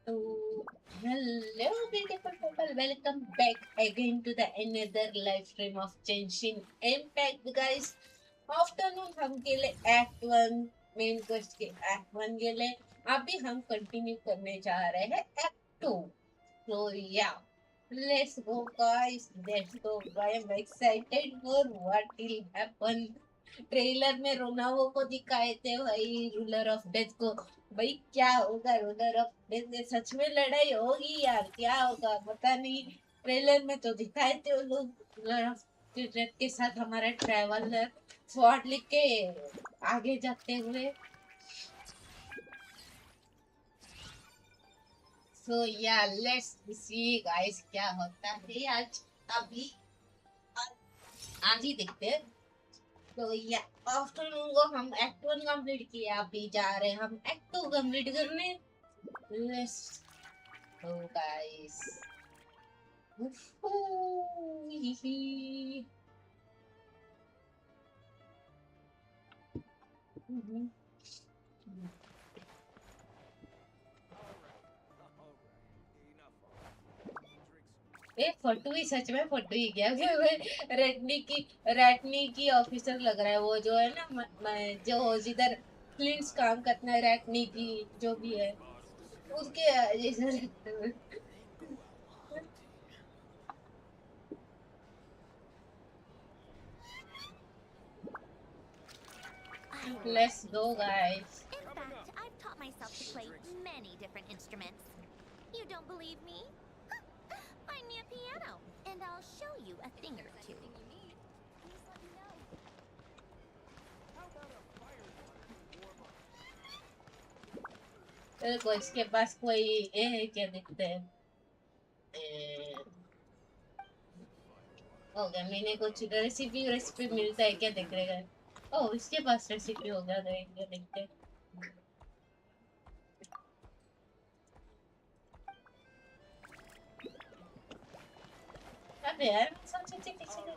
So, hello, beautiful people. Welcome back again to the another live stream of Genshin Impact, guys. Afternoon हम गेले act 1 main quest के act 1 गेले. अभी हम continue करने जा रहे हैं act 2. So yeah, let's go, guys. Let's go. I am excited for what will happen. Trailer में रोनावो को दिखाए थे भाई, रूलर ऑफ डेथ को. भाई क्या होगा रूलर ऑफ डेथ में? सच में लड़ाई होगी यार? क्या होगा पता नहीं. ट्रेलर में तो दिखाए थे वो लोग रूलर ऑफ डेथ के साथ हमारा ट्रैवलर स्वॉर्ड लिख के आगे जाते हुए. सो या लेट्स सी गाइस क्या होता है आज. अभी आज ही देखते हैं. तो या आफ्टरनून को हम एक्ट 1 कंप्लीट किया, अभी जा रहे हैं हम एक्ट 2 कंप्लीट करने. Let's go guys. ए फटू ही सच में फटू ही क्या रैटनी की ऑफिसर लग रहा है वो जो है ना जो जिधर फ्लिंट्स काम करता है रैटनी की जो भी है उसके जैसा लगता है. Let's go, guys. In fact, I've taught myself to play many different instruments. You don't believe me? Find me a piano, and I'll show you a thing or two. देखो इसके पास कोई ये है क्या दिखते हैं. हो गया, मैंने कुछ रेसिपी मिलता है क्या देख रहे हैं. ओह इसके पास रेसिपी हो गया, देखते हैं. अबे यार सोचे थे किसी ने.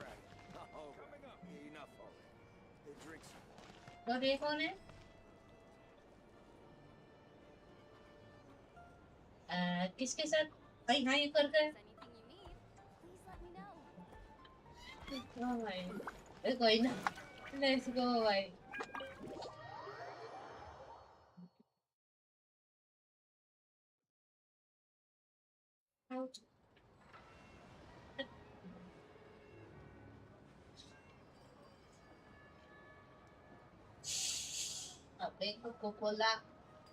और ये कौन है? किसके साथ भाई हाँ ये करते हैं. भाई कोई ना. लेट्स गो भाई. अबे कोको कोला.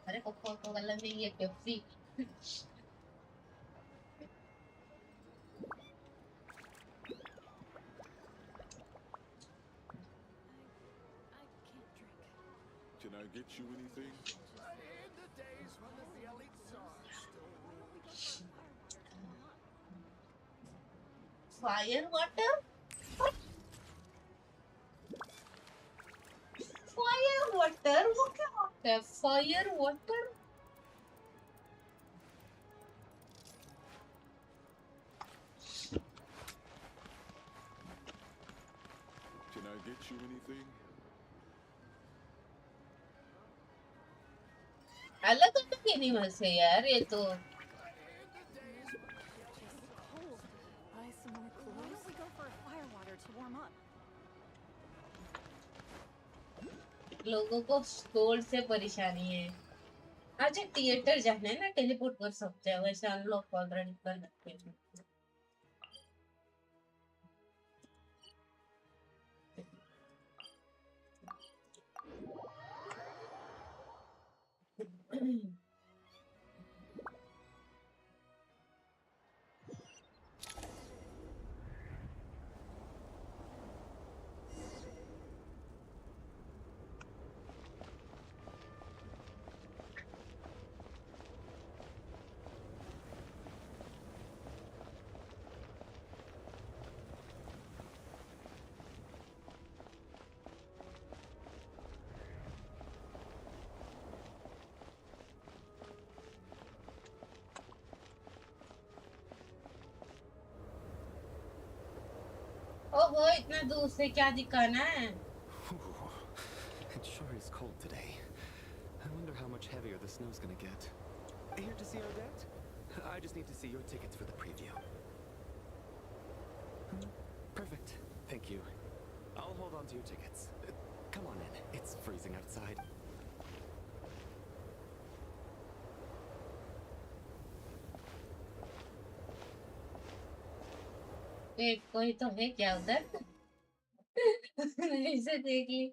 अरे कोको कोला नहीं है Pepsi. Can I get you anything? Fire water. Fire water वो क्या होता है? Fire water. Can I get you anything? अलग अलग एनिमल्स है यार ये तो. लोगों को स्टोर से परेशानी है. अच्छा थिएटर जाना है ना, टेलीपोर्ट कर सकते हैं वैसे अनलॉक ऑलरेडी कर सकते हैं. ओहो इतना दूर से क्या दिखाना है. It sure is cold today. I wonder how much heavier the snow's gonna get. Here to see Odette? I just need to see your tickets for the preview. Perfect. Thank you. I'll hold on to your tickets. Come on in. It's freezing outside. एक कोई तो है क्या उधर? इसे देख ली.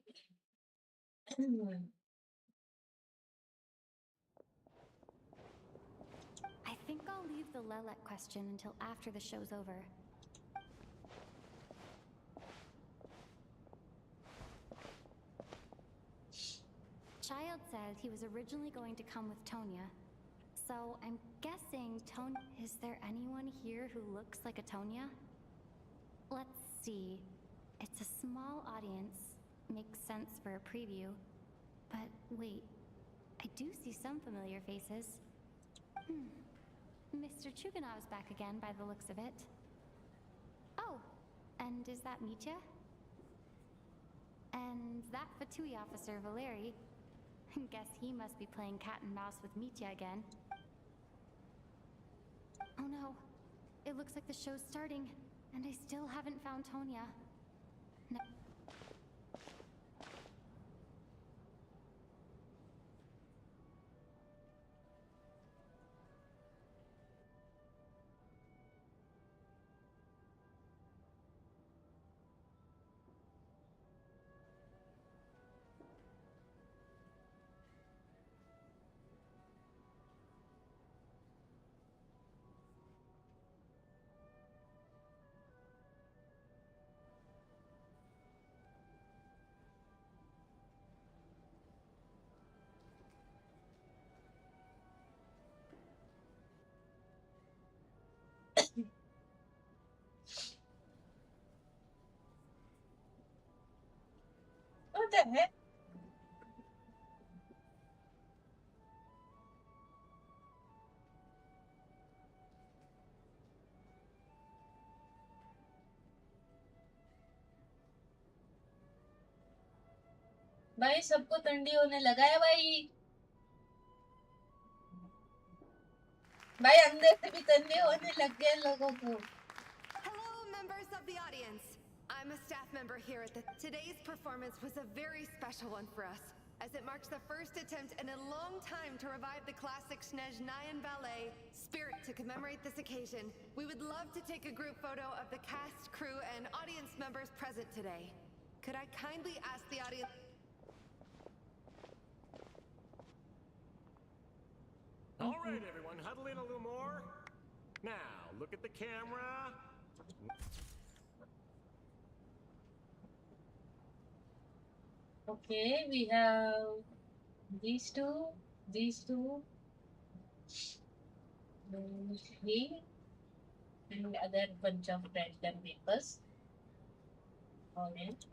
I think I'll leave the Lelet question until after the show's over. Child said he was originally going to come with Tonya. So I'm guessing Is there anyone here who looks like a Tonya? Let's see. It's a small audience. Makes sense for a preview. But wait, I do see some familiar faces. Mr. Chuganov's back again by the looks of it. Oh, and is that Mitya? And that Fatui officer, Valeri. Guess he must be playing cat and mouse with Mitya again. Oh no, it looks like the show's starting, and I still haven't found Tonya. No. What the heck? भाई सबको ठंडी होने लगा है भाई. भाई अंदर से भी ठंडी होने लग गए लोगों को. Hello, members of the audience. I'm a staff member here at the... Today's performance was a very special one for us, as it marks the first attempt in a long time to revive the classic Snezhnayan ballet, Spirit. To commemorate this occasion, we would love to take a group photo of the cast, crew, and audience members present today. Could I kindly ask the audience... All right, everyone, huddle in a little more. Now, look at the camera. Okay, we have these two, three, and other bunch of random papers on it.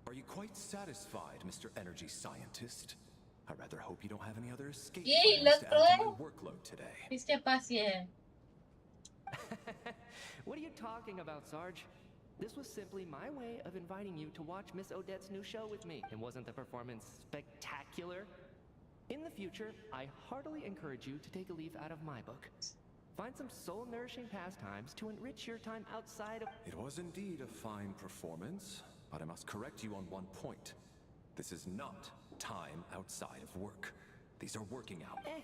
Are you quite satisfied, Mr. Energy Scientist? I rather hope you don't have any other escape Yay, plans to add to look, my workload today. इसके पास ये है. What are you talking about, Sarge? This was simply my way of inviting you to watch Miss Odette's new show with me. And wasn't the performance spectacular? In the future, I heartily encourage you to take a leaf out of my book. Find some soul-nourishing pastimes to enrich your time outside of... It was indeed a fine performance, but I must correct you on one point. This is not time outside of work. These are working hours.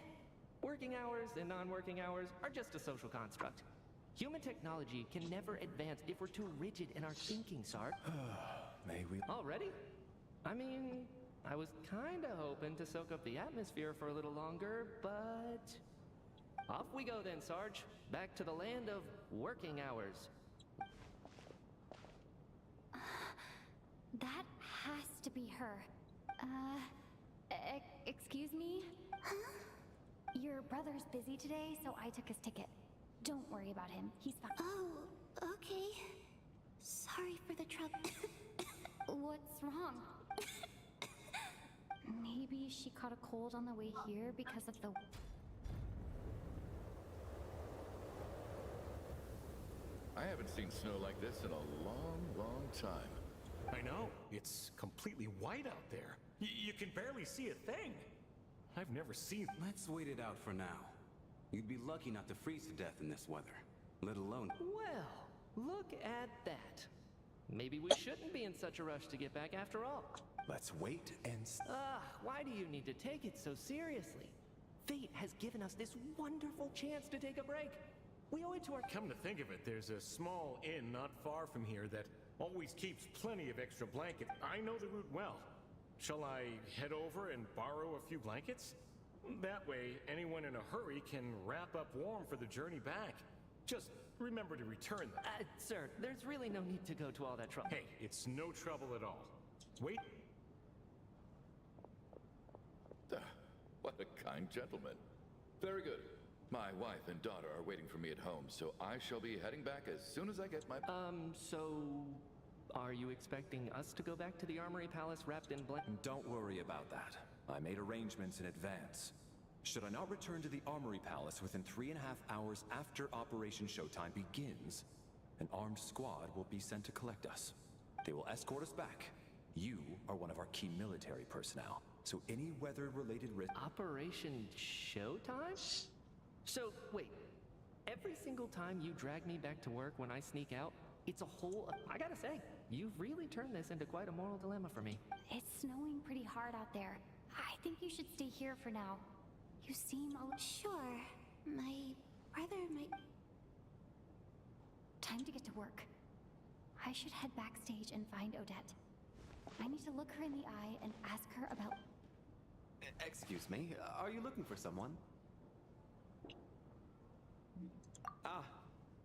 Working hours and non-working hours are just a social construct. Human technology can never advance if we're too rigid in our thinking, Sarge. May we... Already? I mean, I was kinda hoping to soak up the atmosphere for a little longer, but... Off we go then, Sarge. Back to the land of working hours. That has to be her. Excuse me? Huh? Your brother's busy today, so I took his ticket. Don't worry about him. He's fine. Oh, okay. Sorry for the trouble. What's wrong? Maybe she caught a cold on the way here because of the... I haven't seen snow like this in a long, long time. I know. it's completely white out there. You can barely see a thing. I've never seen... Let's wait it out for now. You'd be lucky not to freeze to death in this weather, let alone... Well, look at that. Maybe we shouldn't be in such a rush to get back after all. Let's wait and Why do you need to take it so seriously? Fate has given us this wonderful chance to take a break. We owe it to our... Come to think of it, there's a small inn not far from here that always keeps plenty of extra blankets. I know the route well. Shall I head over and borrow a few blankets? That way, anyone in a hurry can wrap up warm for the journey back. Just remember to return them. Sir, there's really no need to go to all that trouble. Hey, it's no trouble at all. Wait. What a kind gentleman. Very good. My wife and daughter are waiting for me at home, so I shall be heading back as soon as I get my... So... Are you expecting us to go back to the Armory Palace wrapped in don't worry about that. I made arrangements in advance. Should I not return to the Armory Palace within 3.5 hours after Operation Showtime begins, an armed squad will be sent to collect us. They will escort us back. You are one of our key military personnel, so any weather-related risk... Operation Showtime? So, wait. Every single time you drag me back to work when I sneak out, it's a whole... I gotta say, you've really turned this into quite a moral dilemma for me. It's snowing pretty hard out there. I think you should stay here for now. You seem Sure. My brother might... Time to get to work. I should head backstage and find Odette. I need to look her in the eye and ask her about... Excuse me, are you looking for someone? Ah,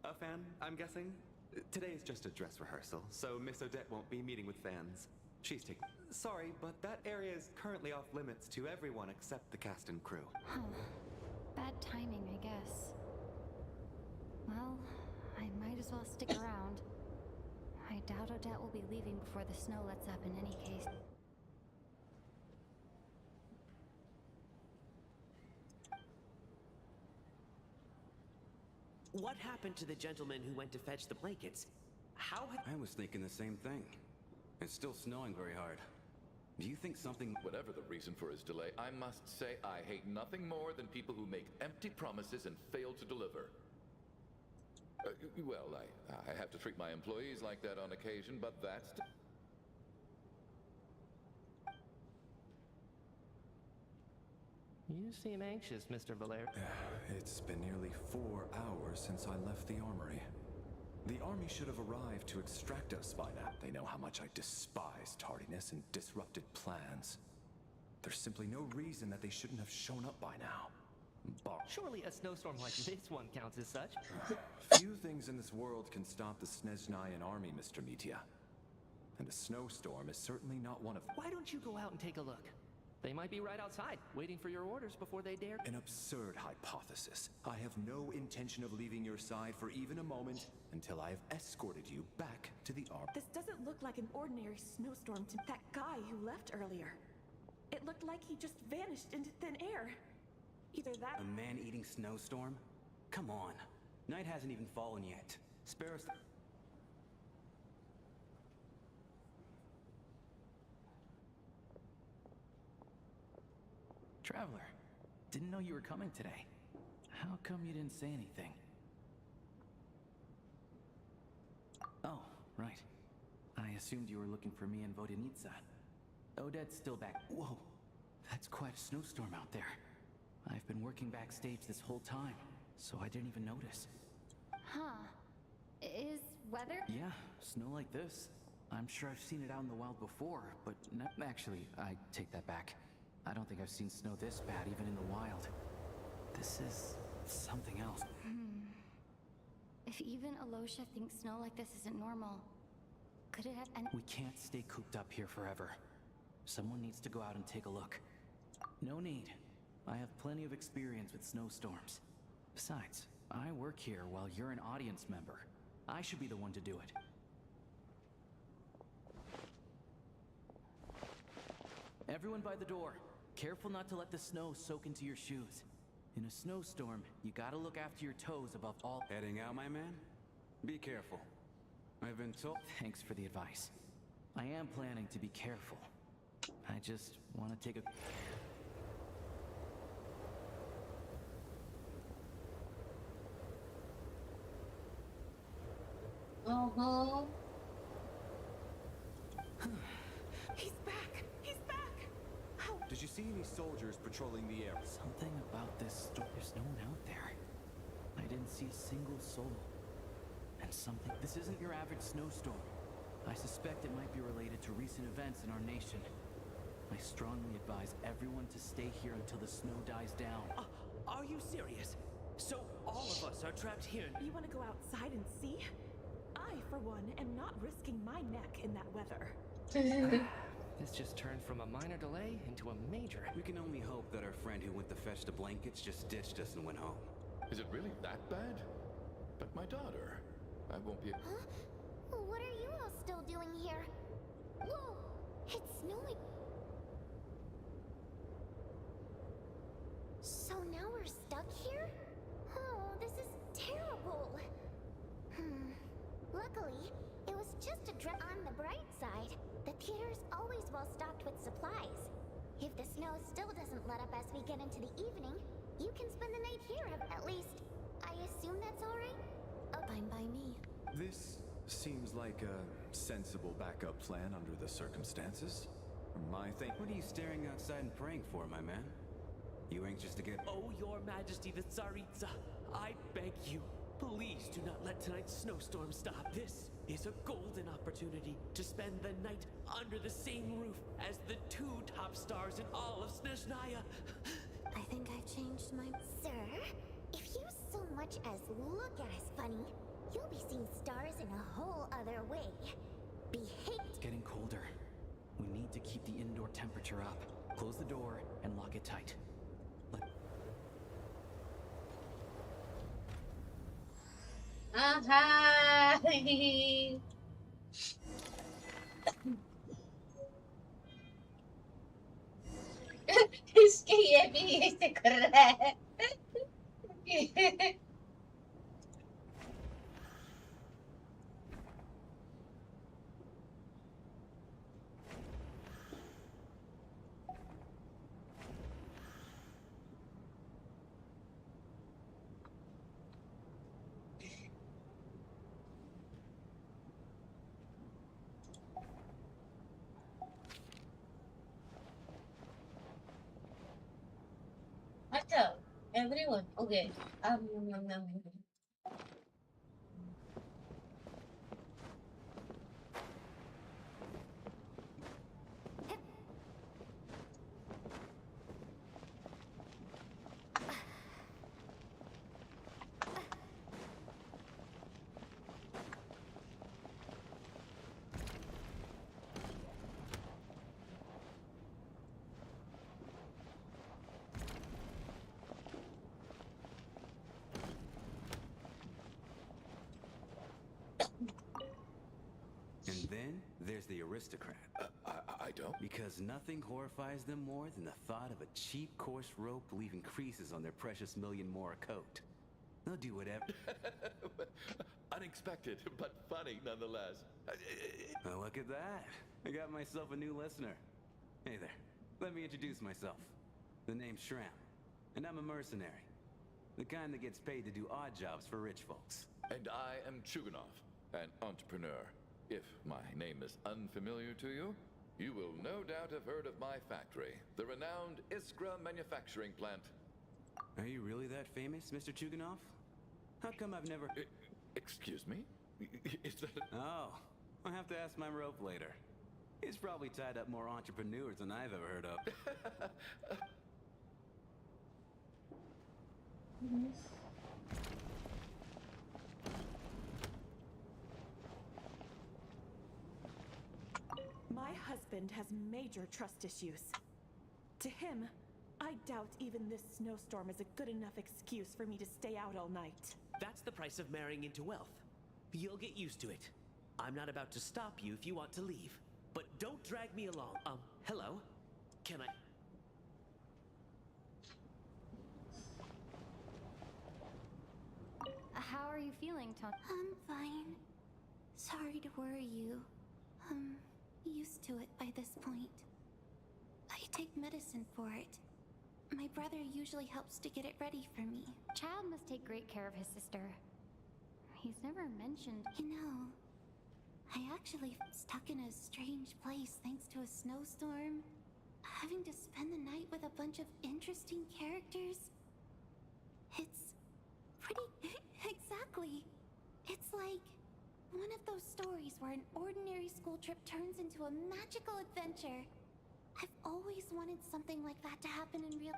a fan, I'm guessing? Today is just a dress rehearsal, so Miss Odette won't be meeting with fans. She's taking... Sorry, but that area is currently off limits to everyone except the cast and crew. Huh. Bad timing, I guess. Well, I might as well stick around. I doubt Odette will be leaving before the snow lets up in any case. What happened to the gentleman who went to fetch the blankets? How had... I was thinking the same thing. It's still snowing very hard. Do you think something... Whatever the reason for his delay, I must say I hate nothing more than people who make empty promises and fail to deliver. Well, I have to treat my employees like that on occasion, but that's... You seem anxious, Mr. Valère. It's been nearly 4 hours since I left the armory. The army should have arrived to extract us by now. They know how much I despise tardiness and disrupted plans. There's simply no reason that they shouldn't have shown up by now. Surely a snowstorm like this one counts as such. Few things in this world can stop the Snezhnayan army, Mr. Mitya. And a snowstorm is certainly not one of them. Why don't you go out and take a look? They might be right outside, waiting for your orders before they dare. An absurd hypothesis. I have no intention of leaving your side for even a moment until I have escorted you back to the army. This doesn't look like an ordinary snowstorm to that guy who left earlier. It looked like he just vanished into thin air. Either that... A man-eating snowstorm? Come on. Night hasn't even fallen yet. Spare us... Traveler, didn't know you were coming today. How come you didn't say anything? Oh, right. I assumed you were looking for me and Vodenitsa. Odette's still back. Whoa, that's quite a snowstorm out there. I've been working backstage this whole time, so I didn't even notice. Huh. Is weather? Yeah, snow like this. I'm sure I've seen it out in the wild before, but actually, I take that back. I don't think I've seen snow this bad even in the wild. This is something else. If even Alosha thinks snow like this isn't normal, could it have any... We can't stay cooped up here forever. Someone needs to go out and take a look. No need. I have plenty of experience with snowstorms. Besides, I work here while you're an audience member. I should be the one to do it. Everyone by the door. Careful not to let the snow soak into your shoes. In a snowstorm, you gotta look after your toes above all. Heading out, my man? Be careful. I've been told... Thanks for the advice. I am planning to be careful. I just want to take a... Uh-huh. He's back! He's back! How? Did you see any soldiers patrolling the area? Something about this store. There's no one out there. I didn't see a single soul. And something... This isn't your average snowstorm. I suspect it might be related to recent events in our nation. I strongly advise everyone to stay here until the snow dies down. Are you serious? So all of us are trapped here. You want to go outside and see? I, for one, am not risking my neck in that weather. This just turned from a minor delay into a major. We can only hope that our friend who went to fetch the blankets just ditched us and went home. Is it really that bad? But my daughter, I won't be... Huh? What are you all still doing here? Whoa! It's snowing. So now we're stuck here? Oh, this is terrible. Luckily, it was just a drip. On the bright side, the theater's always well stocked with supplies. If the snow still doesn't let up as we get into the evening, you can spend the night here. At least, I assume that's all right? Oh, fine by me. This seems like a sensible backup plan under the circumstances. My thing. What are you staring outside and praying for, my man? You anxious to get... Oh, your majesty, the Tsaritsa, I beg you, please do not let tonight's snowstorm stop. This is a golden opportunity to spend the night under the same roof as the two top stars in all of Snezhnaya. I think I've changed my... Sir, if you so much as look at us funny, you'll be seeing stars in a whole other way. Behave. It's getting colder. We need to keep the indoor temperature up. Close the door and lock it tight. Aha! इसके ये भी ऐसे कर रहा है अच्छा everyone okay And then there's the aristocrat. I don't? Because nothing horrifies them more than the thought of a cheap, coarse rope leaving creases on their precious million more coat. They'll do whatever. Unexpected, but funny nonetheless. Oh, look at that. I got myself a new listener. Hey there. Let me introduce myself. The name's Shram, and I'm a mercenary. The kind that gets paid to do odd jobs for rich folks. And I am Chuganov, an entrepreneur. If my name is unfamiliar to you, you will no doubt have heard of my factory, the renowned Iskra manufacturing plant. Are you really that famous, Mr. Chuganov? How come I've never... Excuse me? Is that... Oh, I'll have to ask my rope later. He's probably tied up more entrepreneurs than I've ever heard of. My husband has major trust issues. To him, I doubt even this snowstorm is a good enough excuse for me to stay out all night. That's the price of marrying into wealth. You'll get used to it. I'm not about to stop you if you want to leave. But don't drag me along. Hello? Can I... How are you feeling, Ton? I'm fine. Sorry to worry you. to it by this point. I take medicine for it. My brother usually helps to get it ready for me. Child must take great care of his sister. He's never mentioned. You know, I actually stuck in a strange place thanks to a snowstorm. Having to spend the night with a bunch of interesting characters. It's pretty... exactly. It's like one of those stories where an ordinary school trip turns into a magical adventure. I've always wanted something like that to happen in real...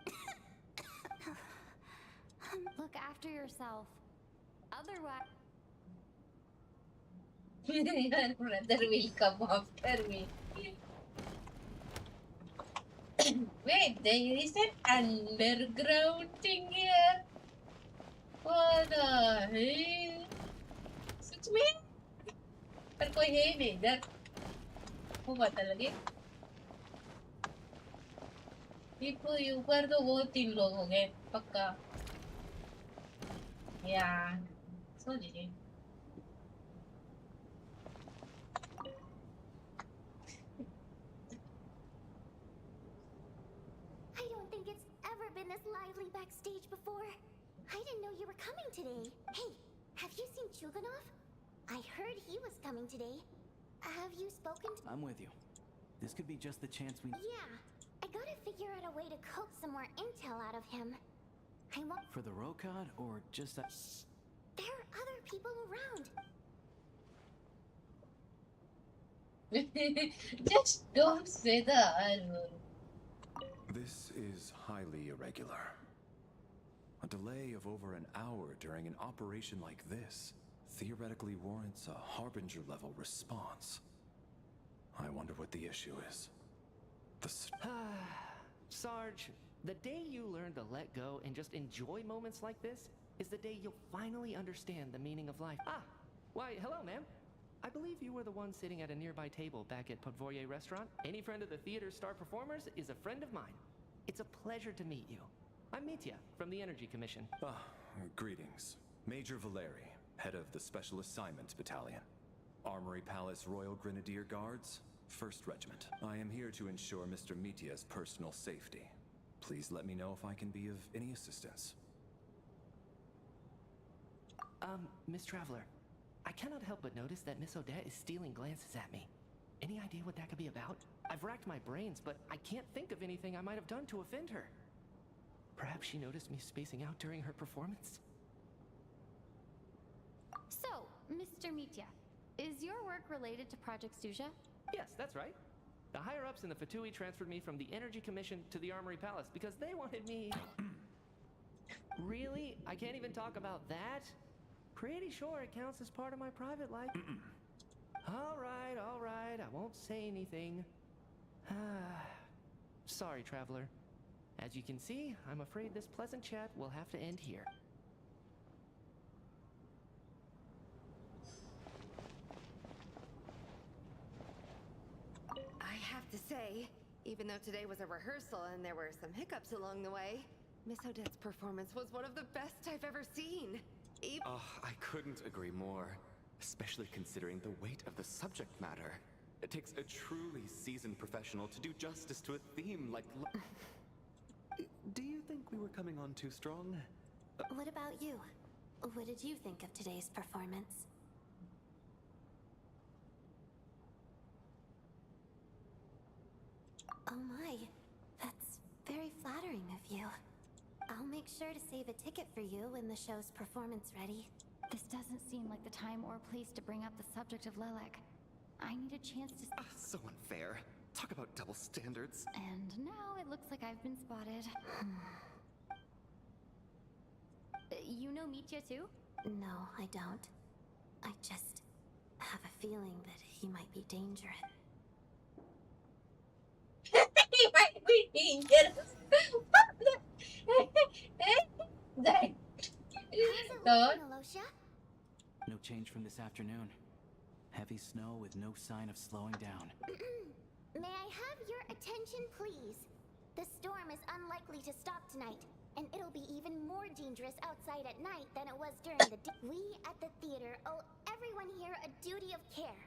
Look after yourself. Otherwise... Your brother will come after me. Wait, there is an underground thing here. What the hell? Such me? पर कोई है ही नहीं इधर. वो पता लगे. ये ऊपर तो वो 3 लोग हो गए पक्का. या सोचिए. I don't think it's ever been this lively backstage before. I didn't know you were coming today. Hey, have you seen Chuganov? I heard he was coming today. Have you spoken to... I'm with you. This could be just the chance we... Yeah, I gotta figure out a way to coax some more intel out of him. I want... For the Rokad, or just that... Shh! There are other people around. Just don't say the R word. This is highly irregular. A delay of over an hour during an operation like this theoretically warrants a Harbinger-level response. I wonder what the issue is. Sarge, the day you learn to let go and just enjoy moments like this is the day you'll finally understand the meaning of life. Ah, why, hello, ma'am. I believe you were the one sitting at a nearby table back at Podvorye Restaurant. Any friend of the theater's star performers is a friend of mine. It's a pleasure to meet you. I'm Mitya, from the Energy Commission. Greetings. Major Valeri, head of the Special Assignments Battalion. Armory Palace Royal Grenadier Guards, 1st Regiment. I am here to ensure Mr. Mitya's personal safety. Please let me know if I can be of any assistance. Miss Traveler, I cannot help but notice that Miss Odette is stealing glances at me. Any idea what that could be about? I've racked my brains, but I can't think of anything I might have done to offend her. Perhaps she noticed me spacing out during her performance? So, Mr. Mitya, is your work related to Project Suja? Yes, that's right. The higher-ups in the Fatui transferred me from the Energy Commission to the Armory Palace because they wanted me... Really? I can't even talk about that? Pretty sure it counts as part of my private life. All right, I won't say anything. Sorry, Traveler. As you can see, I'm afraid this pleasant chat will have to end here. I have to say, even though today was a rehearsal and there were some hiccups along the way, Miss Odette's performance was one of the best I've ever seen. I couldn't agree more, especially considering the weight of the subject matter. It takes a truly seasoned professional to do justice to a theme like... Do you think we were coming on too strong? What about you? What did you think of today's performance? Oh my, that's very flattering of you. I'll make sure to save a ticket for you when the show's performance ready. This doesn't seem like the time or place to bring up the subject of Lelek. I need a chance to... So unfair. Talk about double standards. And now it looks like I've been spotted. You know Mitya too? No, I don't. I just have a feeling that he might be dangerous. He might be dangerous. No change from this afternoon. Heavy snow with no sign of slowing down. May I have your attention, please? The storm is unlikely to stop tonight, and it'll be even more dangerous outside at night than it was during the day. We at the theater owe everyone here a duty of care.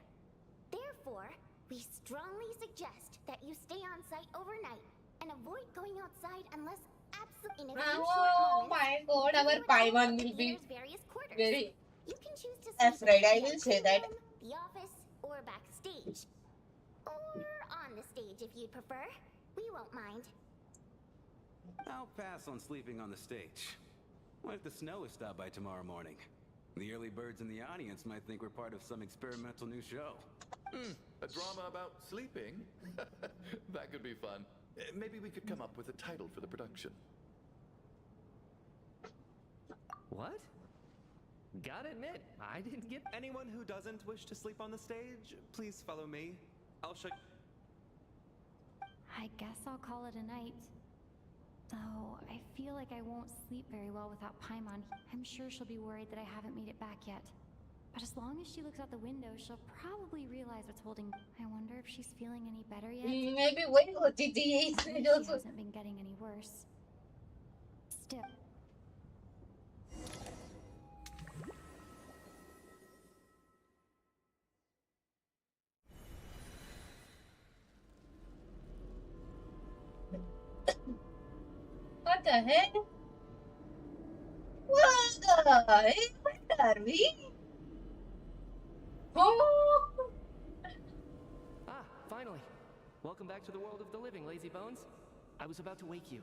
Therefore, we strongly suggest that you stay on site overnight and avoid going outside unless absolutely in a few short Oh moments. my god, we'll our give you a tour Paimon of the will be theater's various quarters. very You can choose to sleep afraid. I in the will say VIP that. room, the office, or backstage. Or on the stage if you'd prefer. We won't mind. I'll pass on sleeping on the stage. What if the snow is stopped by tomorrow morning? The early birds in the audience might think we're part of some experimental new show. A drama about sleeping? That could be fun. Maybe we could come up with a title for the production. What? Gotta admit, I didn't get. Anyone who doesn't wish to sleep on the stage, please follow me. I'll show. I guess I'll call it a night. Though, I feel like I won't sleep very well without Paimon. I'm sure she'll be worried that I haven't made it back yet. But as long as she looks out the window, she'll probably realize what's holding. I wonder if she's feeling any better yet. Maybe wait for TTA. She hasn't been getting any worse. Still. What the hell? What the hell? Where are we? Oh! Ah, finally. Welcome back to the world of the living, lazy bones. I was about to wake you.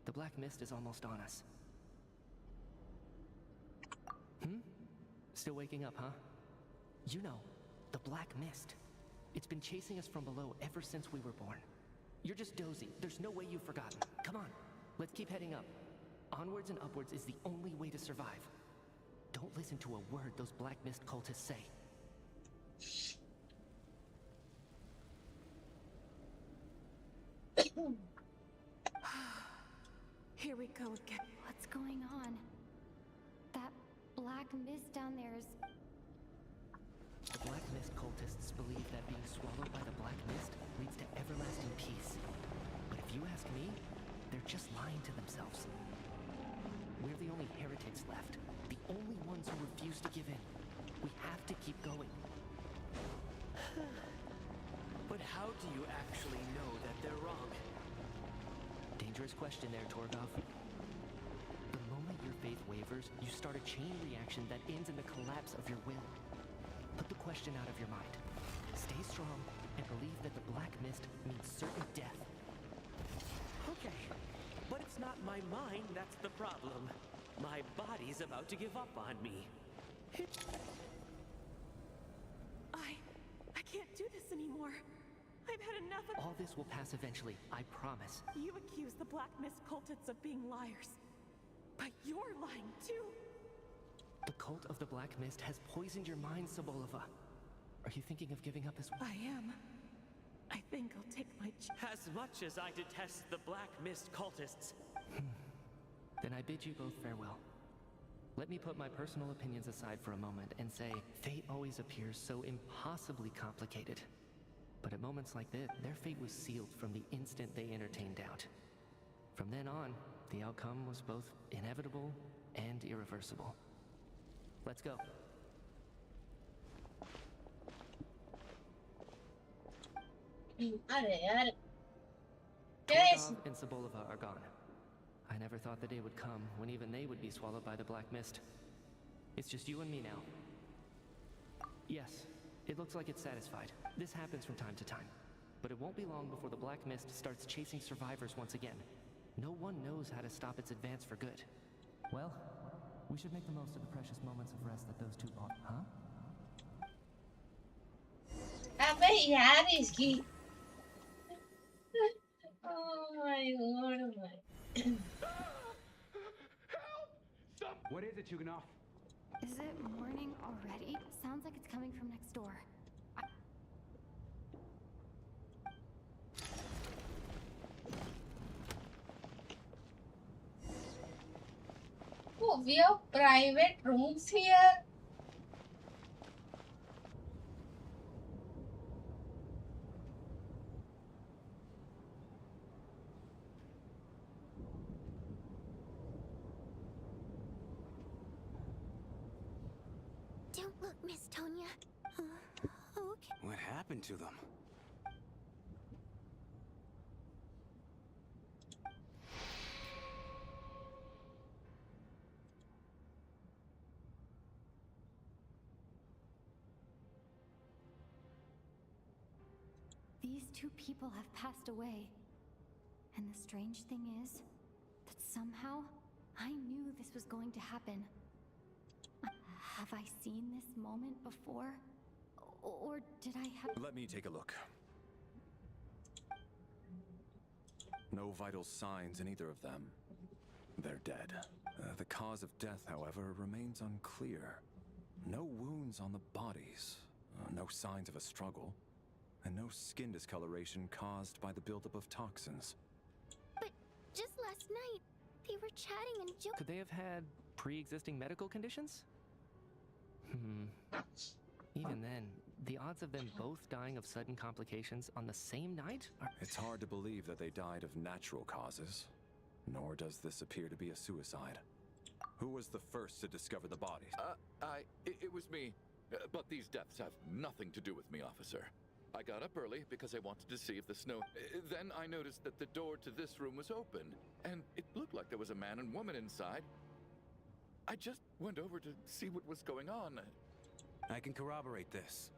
The black mist is almost on us. Still waking up, huh? You know, the black mist. It's been chasing us from below ever since we were born. You're just dozing. There's no way you've forgotten. Come on, let's keep heading up. Onwards and upwards is the only way to survive. Don't listen to a word those black mist cultists say. Here we go again. What's going on? That black mist down there is... The black mist cultists believe that being swallowed by the black mist leads to everlasting peace. But if you ask me, they're just lying to themselves. We're the only heretics left. The only ones who refuse to give in. We have to keep going. But how do you actually know that they're wrong? Dangerous question there, Torgoff. The moment your faith wavers, you start a chain reaction that ends in the collapse of your will. Put the question out of your mind. Stay strong and believe that the black mist means certain death. Okay, but it's not my mind that's the problem. My body's about to give up on me. I can't do this anymore. I've had enough of... All this will pass eventually, I promise. You accuse the Black Mist cultists of being liars. But you're lying too. The cult of the Black Mist has poisoned your mind, Sobolova. Are you thinking of giving up as well? I am. I think I'll take my As much as I detest the Black Mist cultists. Then I bid you both farewell. Let me put my personal opinions aside for a moment and say, fate always appears so impossibly complicated. But at moments like this, their fate was sealed from the instant they entertained doubt. From then on, the outcome was both inevitable and irreversible. Let's go. Yes. Torgov and Sobolova are gone. I never thought the day would come when even they would be swallowed by the black mist. It's just you and me now. Yes, it looks like it's satisfied. This happens from time to time. But it won't be long before the black mist starts chasing survivors once again. No one knows how to stop its advance for good. Well, we should make the most of the precious moments of rest that those two bought, huh? अबे यार इसकी Oh my god, oh my. What is it, Chuganov? Is it morning already? Sounds like it's coming from next door. Oh, we have private rooms here. Don't look, Miss Tonya. Okay. What happened to them? These two people have passed away. And the strange thing is that somehow I knew this was going to happen. Have I seen this moment before? Or did I have... Let me take a look. No vital signs in either of them. They're dead. The cause of death, however, remains unclear. No wounds on the bodies, no signs of a struggle, and no skin discoloration caused by the buildup of toxins. But just last night, they were chatting and joking. Could they have had pre-existing medical conditions? Even then, the odds of them both dying of sudden complications on the same night are... It's hard to believe that they died of natural causes, nor does this appear to be a suicide. Who was the first to discover the bodies? It was me. But these deaths have nothing to do with me, officer. I got up early because I wanted to see if the snow... Then I noticed that the door to this room was open, and it looked like there was a man and woman inside. I just went over to see what was going on. I can corroborate this.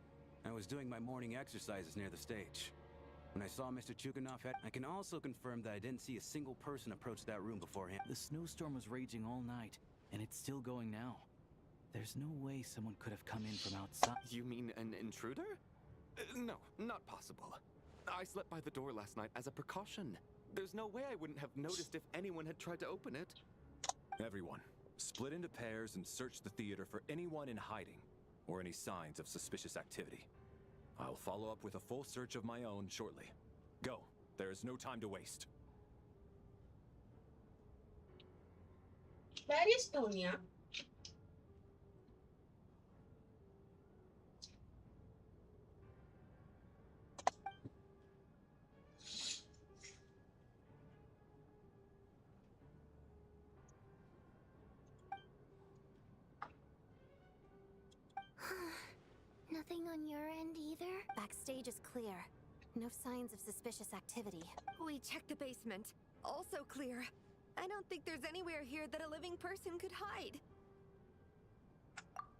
I was doing my morning exercises near the stage. When I saw Mr. Chuganov, I can also confirm that I didn't see a single person approach that room beforehand. The snowstorm was raging all night, and it's still going now. There's no way someone could have come in from outside. You mean an intruder? No, not possible. I slept by the door last night as a precaution. There's no way I wouldn't have noticed if anyone had tried to open it. Everyone, split into pairs and search the theater for anyone in hiding, or any signs of suspicious activity. I'll follow up with a full search of my own shortly. Go. There is no time to waste. Where is Tonya? Nothing on your end either? Backstage is clear. No signs of suspicious activity. We checked the basement. Also clear. I don't think there's anywhere here that a living person could hide.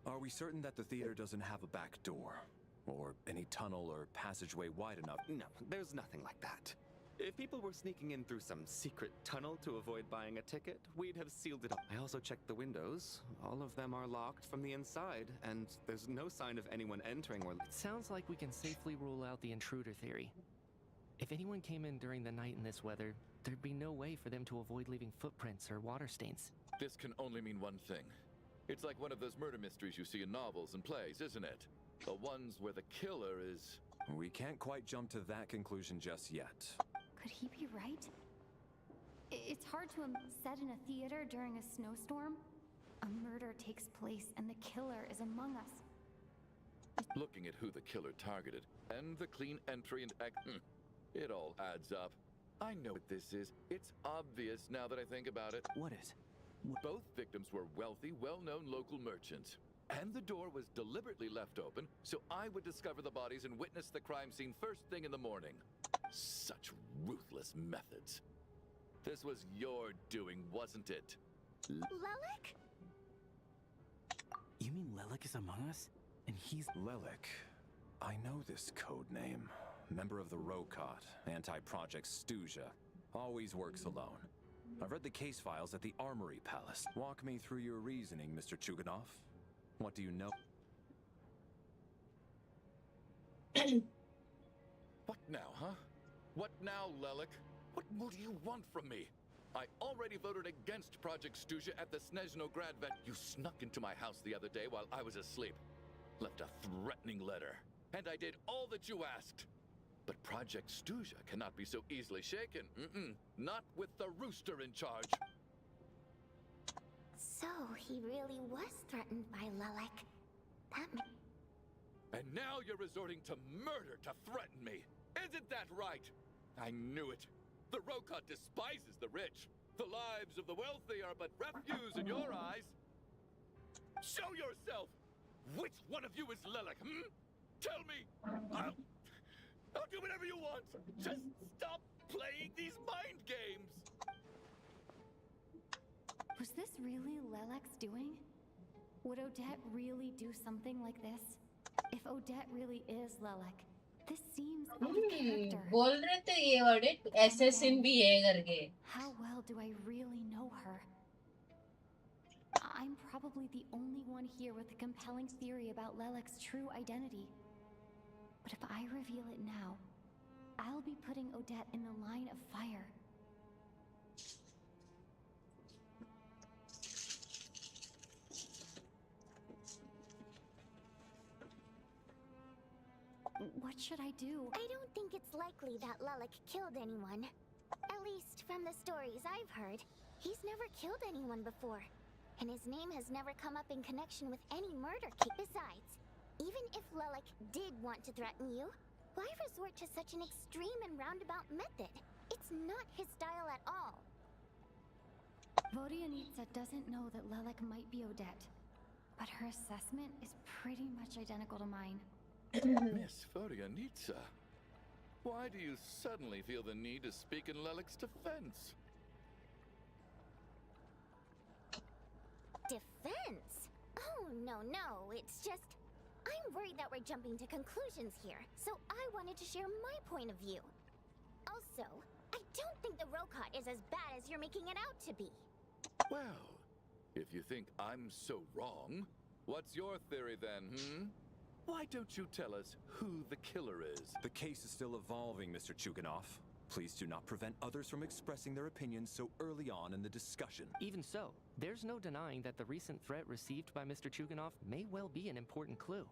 Are we certain that the theater doesn't have a back door? Or any tunnel or passageway wide enough? No, there's nothing like that. If people were sneaking in through some secret tunnel to avoid buying a ticket, we'd have sealed it up. I also checked the windows. All of them are locked from the inside, and there's no sign of anyone entering or... It sounds like we can safely rule out the intruder theory. If anyone came in during the night in this weather, there'd be no way for them to avoid leaving footprints or water stains. This can only mean one thing. It's like one of those murder mysteries you see in novels and plays, isn't it? The ones where the killer is... We can't quite jump to that conclusion just yet. Could he be right? It's hard to set in a theater during a snowstorm. A murder takes place and the killer is among us. Looking at who the killer targeted, and the clean entry and it all adds up. I know what this is. It's obvious now that I think about it. What is? Both victims were wealthy, well-known local merchants. And the door was deliberately left open, so I would discover the bodies and witness the crime scene first thing in the morning. Such ruthless methods. This was your doing, wasn't it? Lelik? You mean Lelik is among us? And he's... Lelik. I know this code name. Member of the Rokot, anti-Project Snezhnaya. Always works alone. I've read the case files at the Armory Palace. Walk me through your reasoning, Mr. Chuganov. What do you know? What now, huh? What now, Lelik? What more do you want from me? I already voted against Project Snezhnaya at the Snezhnaya grad vet. You snuck into my house the other day while I was asleep. Left a threatening letter. And I did all that you asked. But Project Snezhnaya cannot be so easily shaken. Not with the rooster in charge. So, he really was threatened by Lelik. And now you're resorting to murder to threaten me. Isn't that right? I knew it. The Rokot despises the rich. The lives of the wealthy are but refuse in your eyes. Show yourself! Which one of you is Lelik, Tell me! I'll do whatever you want! Just stop playing these mind games! Was this really Lelik's doing? Would Odette really do something like this? If Odette really is Lelik, this seems out of character. बोल रहे थे ये word assassin भी है करके. How well do I really know her? I'm probably the only one here with a compelling theory about Lelek's true identity. But if I reveal it now, I'll be putting Odette in the line of fire. What should I do? I don't think it's likely that Lelek killed anyone. At least from the stories I've heard, he's never killed anyone before. And his name has never come up in connection with any murder case. Besides, even if Lelek did want to threaten you, why resort to such an extreme and roundabout method? It's not his style at all. Vodyanitsa doesn't know that Lelek might be Odette, but her assessment is pretty much identical to mine. Miss Vodyanitsa, why do you suddenly feel the need to speak in Lelek's defense? Defense? Oh, no, it's just... I'm worried that we're jumping to conclusions here, so I wanted to share my point of view. Also, I don't think the Rokot is as bad as you're making it out to be. Well, if you think I'm so wrong, what's your theory then, Why don't you tell us who the killer is? The case is still evolving, Mr. Chuganov. Please do not prevent others from expressing their opinions so early on in the discussion. Even so, there's no denying that the recent threat received by Mr. Chuganov may well be an important clue.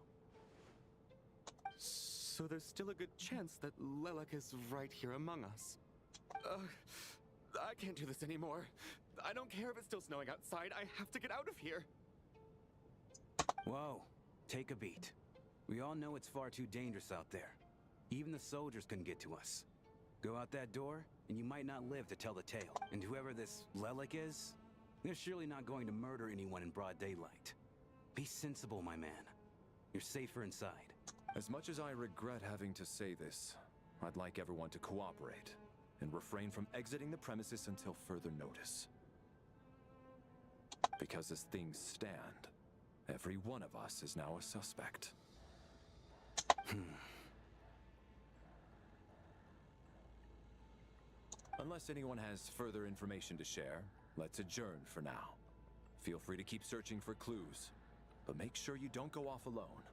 So there's still a good chance that Lelek is right here among us. I can't do this anymore. I don't care if it's still snowing outside. I have to get out of here. Whoa, take a beat. We all know it's far too dangerous out there. Even the soldiers couldn't get to us. Go out that door, and you might not live to tell the tale. And whoever this Lelek is, they're surely not going to murder anyone in broad daylight. Be sensible, my man. You're safer inside. As much as I regret having to say this, I'd like everyone to cooperate and refrain from exiting the premises until further notice. Because as things stand, every one of us is now a suspect. Unless anyone has further information to share, let's adjourn for now. Feel free to keep searching for clues, but make sure you don't go off alone.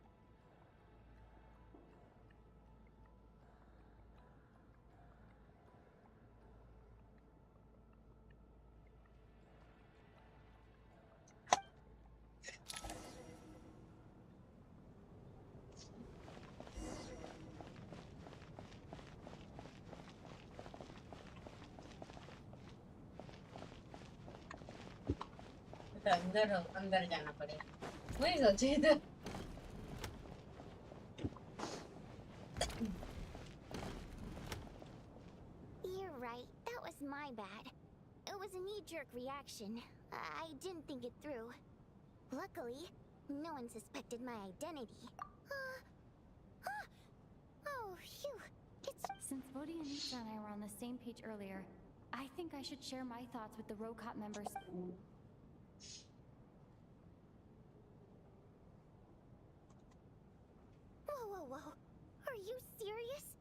अंदर जाना पड़ेगा. वही सोचे इधर. You're right, that was my bad. It was a knee-jerk reaction. I didn't think it through. Luckily, no one suspected my identity. Oh, phew. Since Vodyanitsa and I were on the same page earlier, I think I should share my thoughts with the Rokot members. Whoa. Are you serious?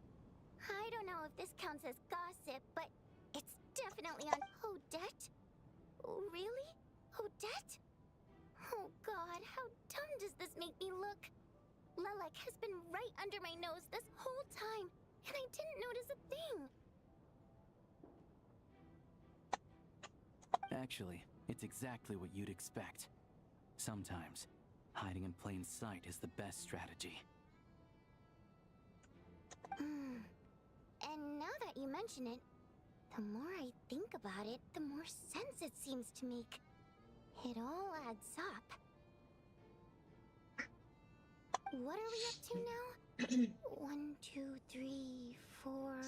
I don't know if this counts as gossip, but it's definitely on Odette. Really? Odette? Oh god, how dumb does this make me look? Lelek has been right under my nose this whole time, and I didn't notice a thing. Actually, it's exactly what you'd expect. Sometimes, hiding in plain sight is the best strategy. And now that you mention it, the more I think about it, the more sense it seems to make. It all adds up. What are we up to now? 1, 2, 3, 4...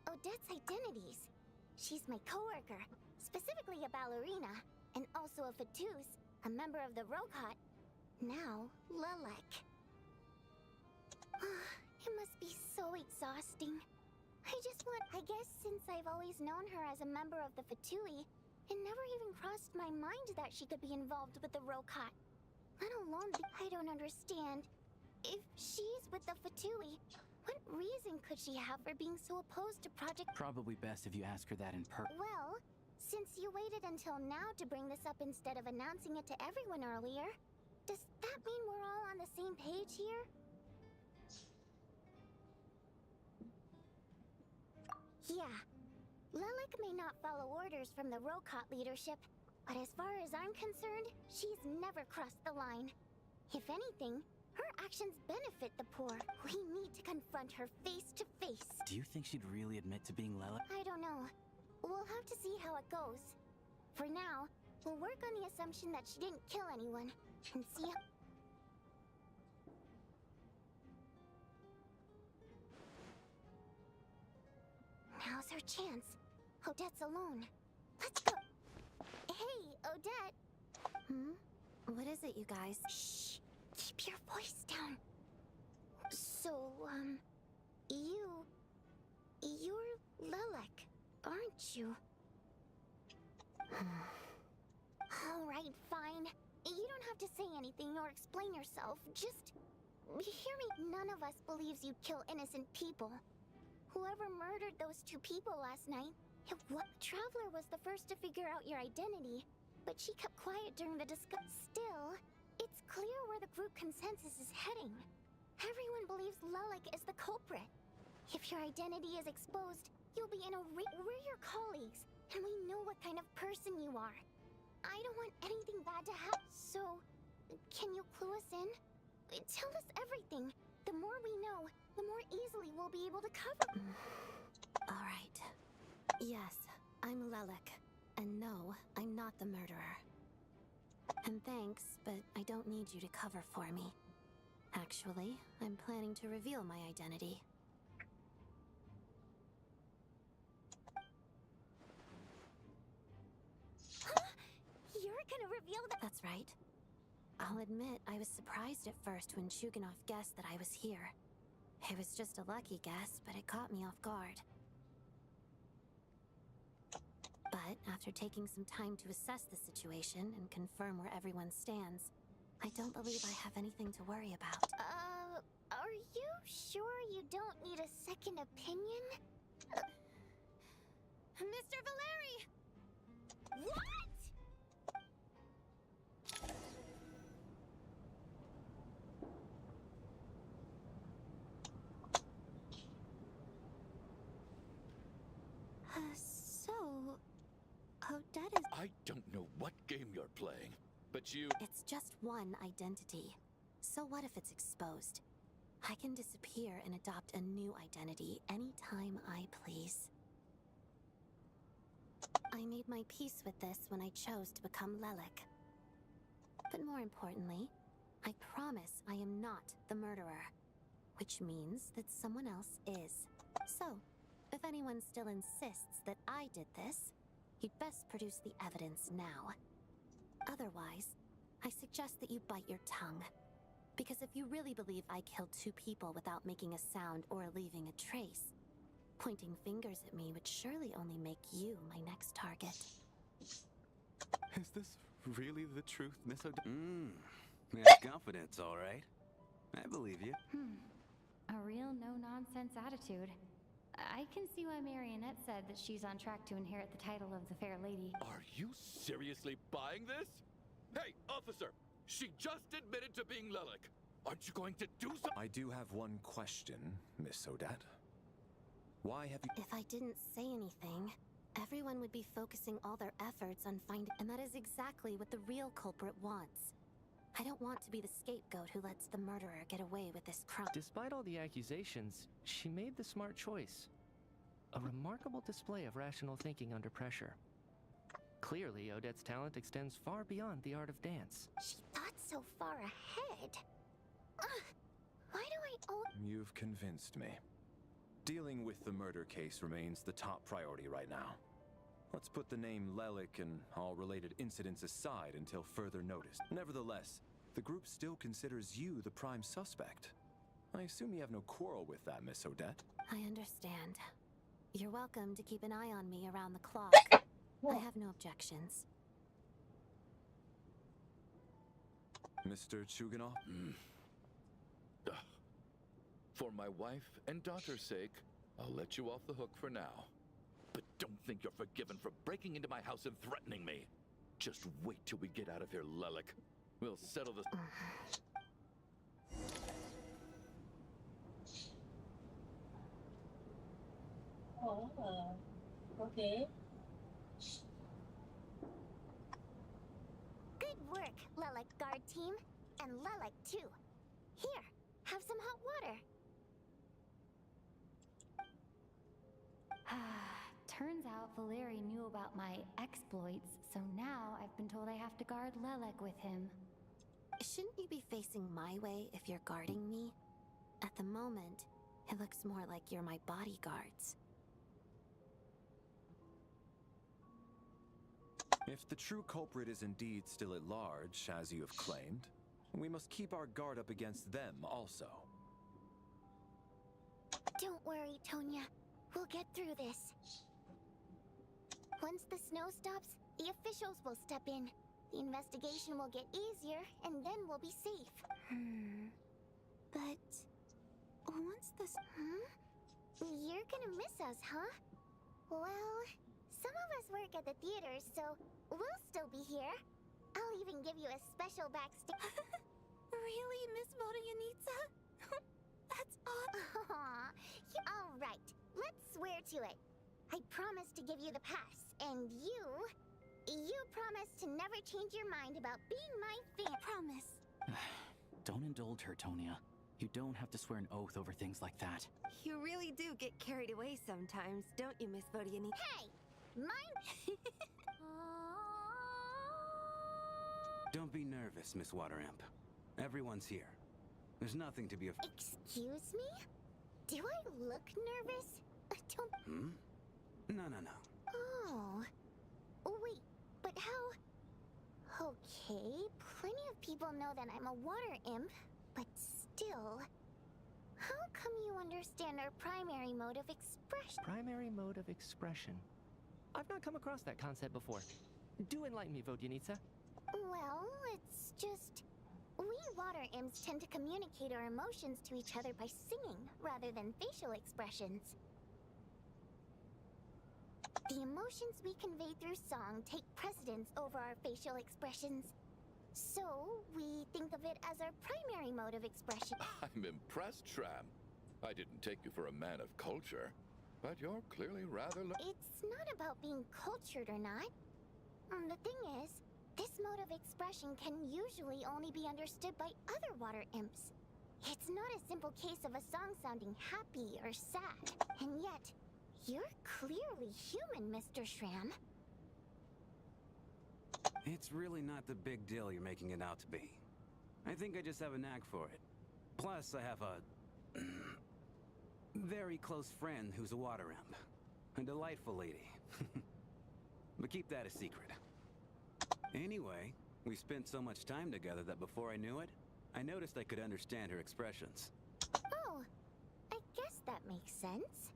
Odette's identities. She's my coworker, specifically a ballerina, and also a Fatous, a member of the Rokot. Now, Lelek. It must be so exhausting. I guess since I've always known her as a member of the Fatui, it never even crossed my mind that she could be involved with the Rokot. Let alone I don't understand. If she's with the Fatui, what reason could she have for being so opposed to Project... Probably best if you ask her that in person. Well, since you waited until now to bring this up instead of announcing it to everyone earlier, does that mean we're all on the same page here? Yeah. Lilac may not follow orders from the Rokot leadership, but as far as I'm concerned, she's never crossed the line. If anything, her actions benefit the poor. We need to confront her face to face. Do you think she'd really admit to being Lelic? I don't know. We'll have to see how it goes. For now, we'll work on the assumption that she didn't kill anyone, and see how... Now's her chance. Odette's alone. Let's go. Hey, Odette. What is it, you guys? Shh. Keep your voice down. So, you're Lilac, aren't you? Alright, fine. You don't have to say anything or explain yourself. Just hear me. None of us believes you'd kill innocent people. Whoever murdered those two people last night, Traveler was the first to figure out your identity, but she kept quiet during the discussion. Still, it's clear where the group consensus is heading. Everyone believes Lilac is the culprit. If your identity is exposed, you'll be in a we're your colleagues, and we know what kind of person you are. I don't want anything bad to happen. So, can you clue us in? Tell us everything. The more we know, the more easily we'll be able to cover. All right. Yes, I'm Lilac. And no, I'm not the murderer. And thanks, but I don't need you to cover for me. Actually, I'm planning to reveal my identity. You're gonna reveal that? That's right. I'll admit I was surprised at first when Chuganov guessed that I was here. It was just a lucky guess, but it caught me off guard. But after taking some time to assess the situation and confirm where everyone stands, I don't believe I have anything to worry about. Are you sure you don't need a second opinion? Mr. Valeri! What? So, Odette is... I don't know what game you're playing, but you... It's just one identity. So what if it's exposed? I can disappear and adopt a new identity anytime I please. I made my peace with this when I chose to become Lilac. But more importantly, I promise I am not the murderer, which means that someone else is. So, if anyone still insists that I did this, you'd best produce the evidence now. Otherwise, I suggest that you bite your tongue. Because if you really believe I killed two people without making a sound or leaving a trace, pointing fingers at me would surely only make you my next target. Is this really the truth, Miss Odette? That's confidence, all right. I believe you. A real no-nonsense attitude. I can see why Marionette said that she's on track to inherit the title of the Fair Lady. Are you seriously buying this? Hey, officer! She just admitted to being Lilac. Aren't you going to do something? I do have one question, Miss Odette. Why have you... If I didn't say anything, everyone would be focusing all their efforts on finding... And that is exactly what the real culprit wants. I don't want to be the scapegoat who lets the murderer get away with this crime. Despite all the accusations, she made the smart choice. A remarkable display of rational thinking under pressure. Clearly, Odette's talent extends far beyond the art of dance. She thought so far ahead. Why do I You've convinced me. Dealing with the murder case remains the top priority right now. Let's put the name Lilac and all related incidents aside until further notice. Nevertheless, the group still considers you the prime suspect. I assume you have no quarrel with that, Miss Odette. I understand. You're welcome to keep an eye on me around the clock. I have no objections. Mr. Chuganov? For my wife and daughter's sake, I'll let you off the hook for now. But don't think you're forgiven for breaking into my house and threatening me. Just wait till we get out of here, Lelik. We'll settle this. Oh, okay. Good work, Lilac Guard team. And Lilac too. Here, have some hot water. Turns out Valeri knew about my exploits, so now I've been told I have to guard Lelek with him. Shouldn't you be facing my way if you're guarding me? At the moment, it looks more like you're my bodyguards. If the true culprit is indeed still at large, as you have claimed, we must keep our guard up against them also. Don't worry, Tonya. We'll get through this. Once the snow stops, the officials will step in. The investigation will get easier, and then we'll be safe. But once this... You're gonna miss us, huh? Well, some of us work at the theater, so we'll still be here. I'll even give you a special backstage. Really, Miss Vodyanitsa? That's odd. All right, let's swear to it. I promise to give you the pass, and you promise to never change your mind about being my fan. Promise. Don't indulge her, Tonya. You don't have to swear an oath over things like that. You really do get carried away sometimes, don't you, Miss Vodyanitsa? Hey, mine. Don't be nervous, Miss Water Imp. Everyone's here. There's nothing to be afraid. Excuse me? Do I look nervous? Don't. No. Oh. Wait, but how? Okay, plenty of people know that I'm a water imp, but still. How come you understand our primary mode of expression? Primary mode of expression. I've not come across that concept before. Do enlighten me, Vodyanitsa. Well, it's just... We water imps tend to communicate our emotions to each other by singing, rather than facial expressions. The emotions we convey through song take precedence over our facial expressions. So, we think of it as our primary mode of expression. I'm impressed, Shram. I didn't take you for a man of culture, but you're clearly rather... It's not about being cultured or not. The thing is, this mode of expression can usually only be understood by other water imps. It's not a simple case of a song sounding happy or sad. And yet, you're clearly human, Mr. Shram. It's really not the big deal you're making it out to be. I think I just have a knack for it. Plus, I have a... very close friend who's a water imp. A delightful lady. But keep that a secret. Anyway, we spent so much time together that before I knew it, I noticed I could understand her expressions. Oh, I guess that makes sense.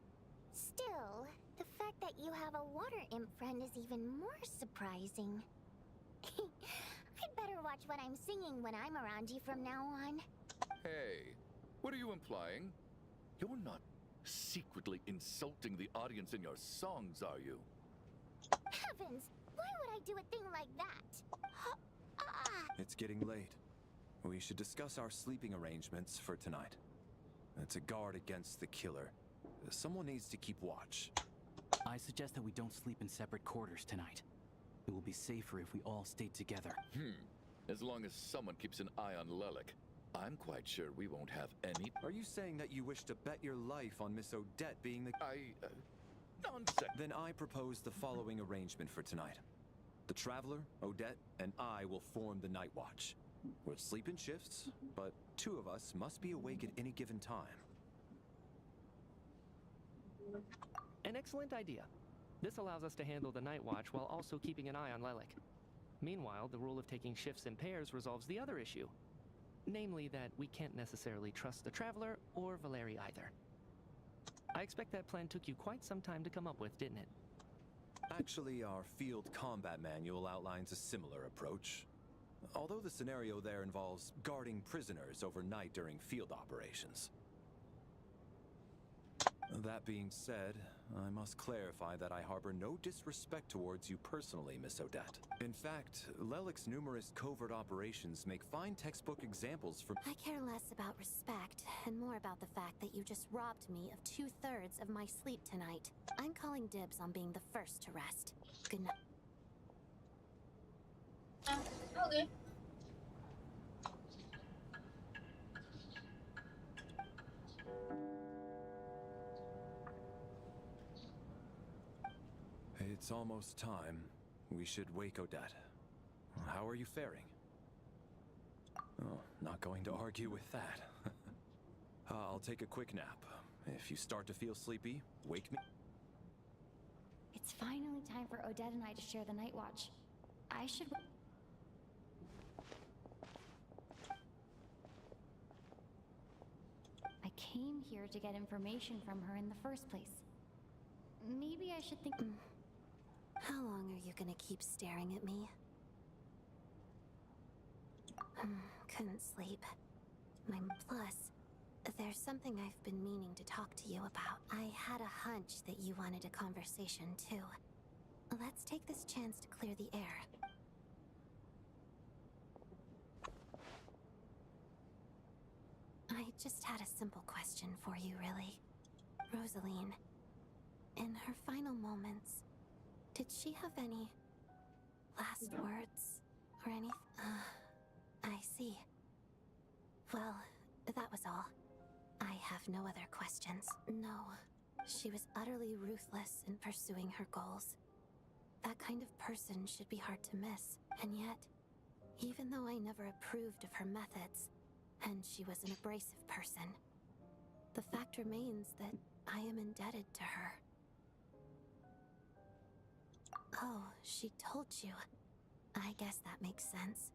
Still, the fact that you have a water imp friend is even more surprising. I'd better watch what I'm singing when I'm around you from now on. Hey, what are you implying? You're not secretly insulting the audience in your songs, are you? Heavens! Why would I do a thing like that? It's getting late. We should discuss our sleeping arrangements for tonight. To guard against the killer, someone needs to keep watch. I suggest that we don't sleep in separate quarters tonight. It will be safer if we all stay together. As long as someone keeps an eye on Lelik, I'm quite sure we won't have any... Are you saying that you wish to bet your life on Miss Odette being the... Nonsense! Then I propose the following arrangement for tonight. The Traveler, Odette, and I will form the Night Watch. We'll sleep in shifts, but two of us must be awake at any given time. An excellent idea. This allows us to handle the Night Watch while also keeping an eye on Lelik. Meanwhile, the rule of taking shifts in pairs resolves the other issue. Namely that we can't necessarily trust the Traveler or Valeri either. I expect that plan took you quite some time to come up with, didn't it? Actually, our field combat manual outlines a similar approach. Although the scenario there involves guarding prisoners overnight during field operations. That being said, I must clarify that I harbor no disrespect towards you personally, Miss Odette. In fact, Lelik's numerous covert operations make fine textbook examples for— I care less about respect and more about the fact that you just robbed me of 2/3 of my sleep tonight. I'm calling dibs on being the first to rest. Good night. Okay. It's almost time. We should wake Odette. How are you faring? Oh, not going to argue with that. I'll take a quick nap. If you start to feel sleepy, wake me. It's finally time for Odette and I to share the night watch. I should... I came here to get information from her in the first place. Maybe I should think... How long are you gonna keep staring at me? Couldn't sleep. Plus, there's something I've been meaning to talk to you about. I had a hunch that you wanted a conversation too. Let's take this chance to clear the air. I just had a simple question for you, really. Rosaline, in her final moments, did she have any last words or anything? I see. Well, that was all. I have no other questions. No, she was utterly ruthless in pursuing her goals. That kind of person should be hard to miss. And yet, even though I never approved of her methods, and she was an abrasive person, the fact remains that I am indebted to her. Oh, she told you. I guess that makes sense.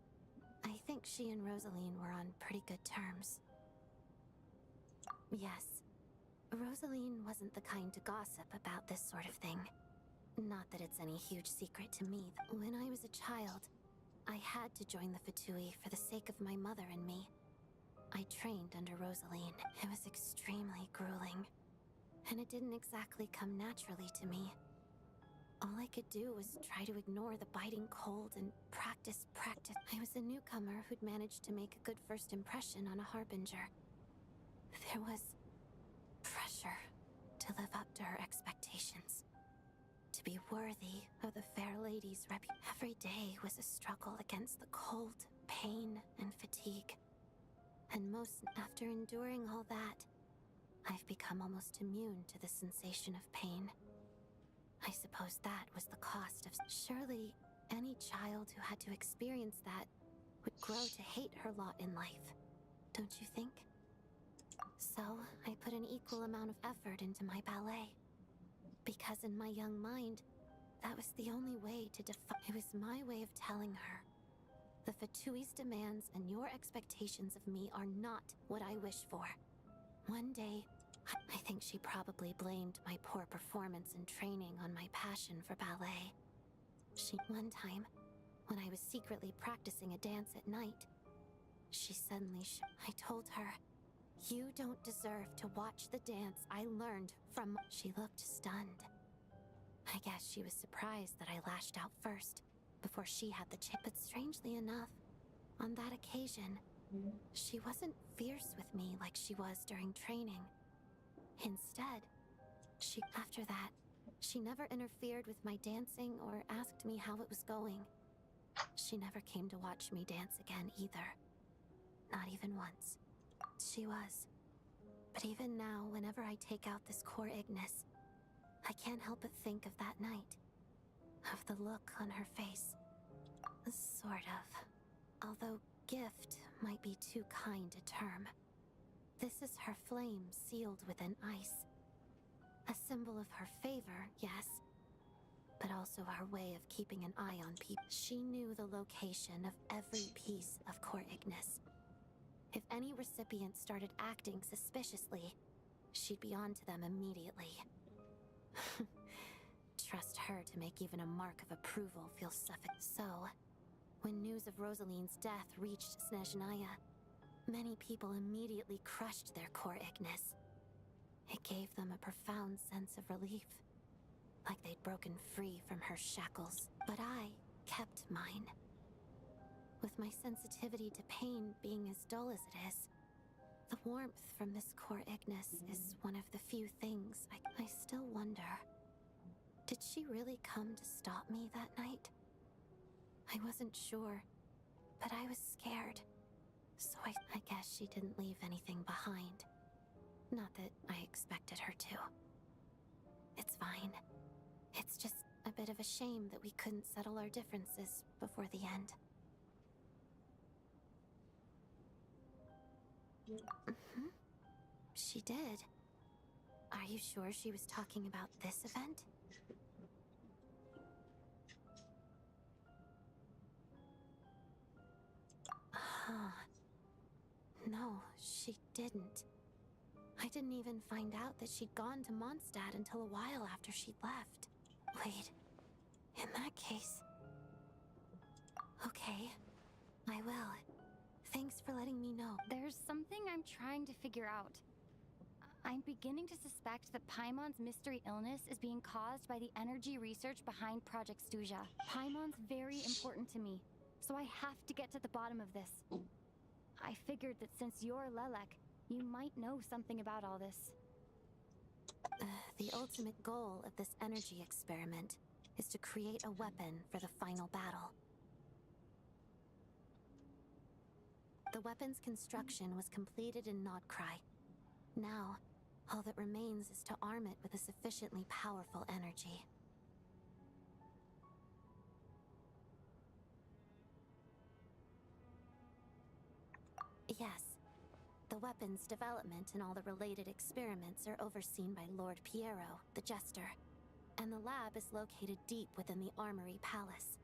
I think she and Rosaline were on pretty good terms. Yes. Rosaline wasn't the kind to gossip about this sort of thing. Not that it's any huge secret to me. When I was a child, I had to join the Fatui for the sake of my mother and me. I trained under Rosaline. It was extremely grueling. And it didn't exactly come naturally to me. All I could do was try to ignore the biting cold and practice. I was a newcomer who'd managed to make a good first impression on a harbinger. There was pressure to live up to her expectations. To be worthy of the fair lady's reputation. Every day was a struggle against the cold, pain, and fatigue. And after enduring all that, I've become almost immune to the sensation of pain. I suppose that was the cost of... Surely, any child who had to experience that would grow to hate her lot in life, don't you think? So, I put an equal amount of effort into my ballet. Because in my young mind, that was the only way to define... It was my way of telling her. The Fatui's demands and your expectations of me are not what I wish for. One day, I think she probably blamed my poor performance in training on my passion for ballet. One time, when I was secretly practicing a dance at night, she suddenly I told her, "You don't deserve to watch the dance I learned from..." She looked stunned. I guess she was surprised that I lashed out first, before she had the chance. But strangely enough, on that occasion, she wasn't fierce with me like she was during training. Instead, after that, she never interfered with my dancing or asked me how it was going. She never came to watch me dance again either. Not even once. She was. But even now, whenever I take out this core Ignis, I can't help but think of that night. Of the look on her face. Sort of. Although gift might be too kind a term. This is her flame sealed within ice. A symbol of her favor, yes, but also our way of keeping an eye on people. She knew the location of every piece of core Ignis. If any recipient started acting suspiciously, she'd be on to them immediately. Trust her to make even a mark of approval feel suffocating. So, when news of Rosaline's death reached Snezhnaya, many people immediately crushed their core Ignis. It gave them a profound sense of relief, like they'd broken free from her shackles. But I kept mine. With my sensitivity to pain being as dull as it is, the warmth from this core Ignis is one of the few things I still wonder. Did she really come to stop me that night? I wasn't sure, but I was scared. So I guess she didn't leave anything behind. Not that I expected her to. It's fine. It's just a bit of a shame that we couldn't settle our differences before the end. She did. Are you sure she was talking about this event? No, she didn't. I didn't even find out that she'd gone to Mondstadt until a while after she'd left. Wait, in that case... Okay, I will. Thanks for letting me know. There's something I'm trying to figure out. I'm beginning to suspect that Paimon's mystery illness is being caused by the energy research behind Project Stuja. Paimon's very important to me, so I have to get to the bottom of this. I figured that since you're Lelek, you might know something about all this. The ultimate goal of this energy experiment is to create a weapon for the final battle. The weapon's construction was completed in Nodcry. Now, all that remains is to arm it with a sufficiently powerful energy. Yes. The weapon's development and all the related experiments are overseen by Lord Piero, the Jester, and the lab is located deep within the Armory Palace.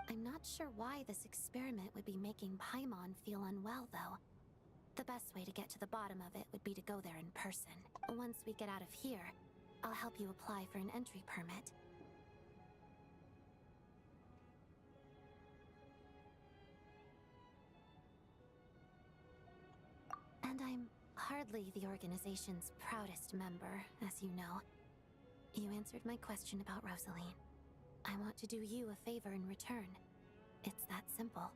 I'm not sure why this experiment would be making Paimon feel unwell, though. The best way to get to the bottom of it would be to go there in person. Once we get out of here, I'll help you apply for an entry permit. And I'm hardly the organization's proudest member, as you know. You answered my question about Rosaline. I want to do you a favor in return. It's that simple.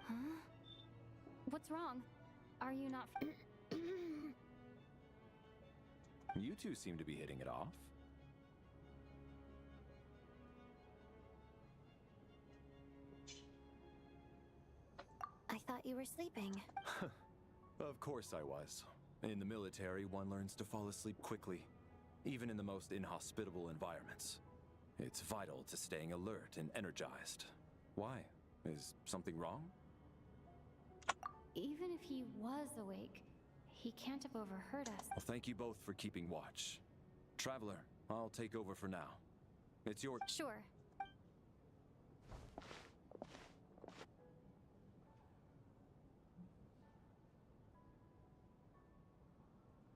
Huh? What's wrong? Are you not... You two seem to be hitting it off. I thought you were sleeping. Of course I was. In the military, one learns to fall asleep quickly, even in the most inhospitable environments. It's vital to staying alert and energized. Why? Is something wrong? Even if he was awake, he can't have overheard us. Well, thank you both for keeping watch. Traveler, I'll take over for now. It's your... Sure.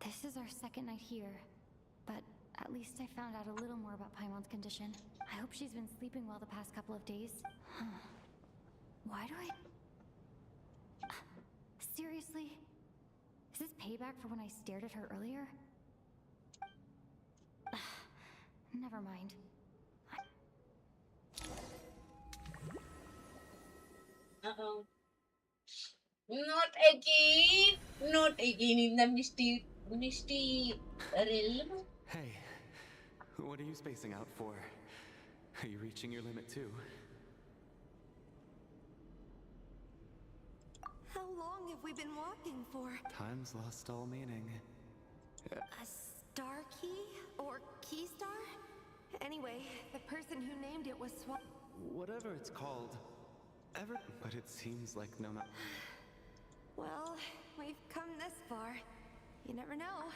This is our second night here, but at least I found out a little more about Paimon's condition. I hope she's been sleeping well the past couple of days. Why do I... Seriously? Is this payback for when I stared at her earlier? Never mind. Uh-oh. Not again! Not again in the misty realm. Hey, what are you spacing out for? Are you reaching your limit too? How long have we been walking for? Time's lost all meaning. A star key? Or key star? Anyway, the person who named it was Whatever it's called. But it seems like no. Well, we've come this far. You never know.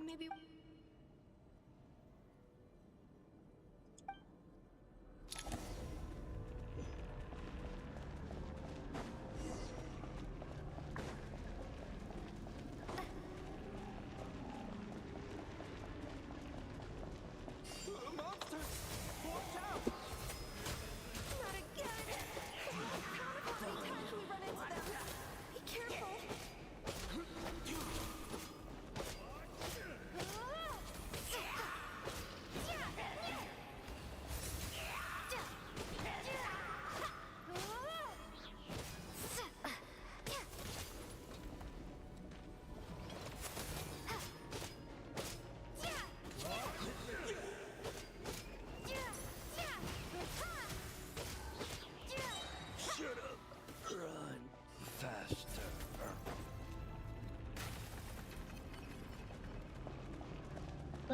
Maybe... Monsters! Watch out! Not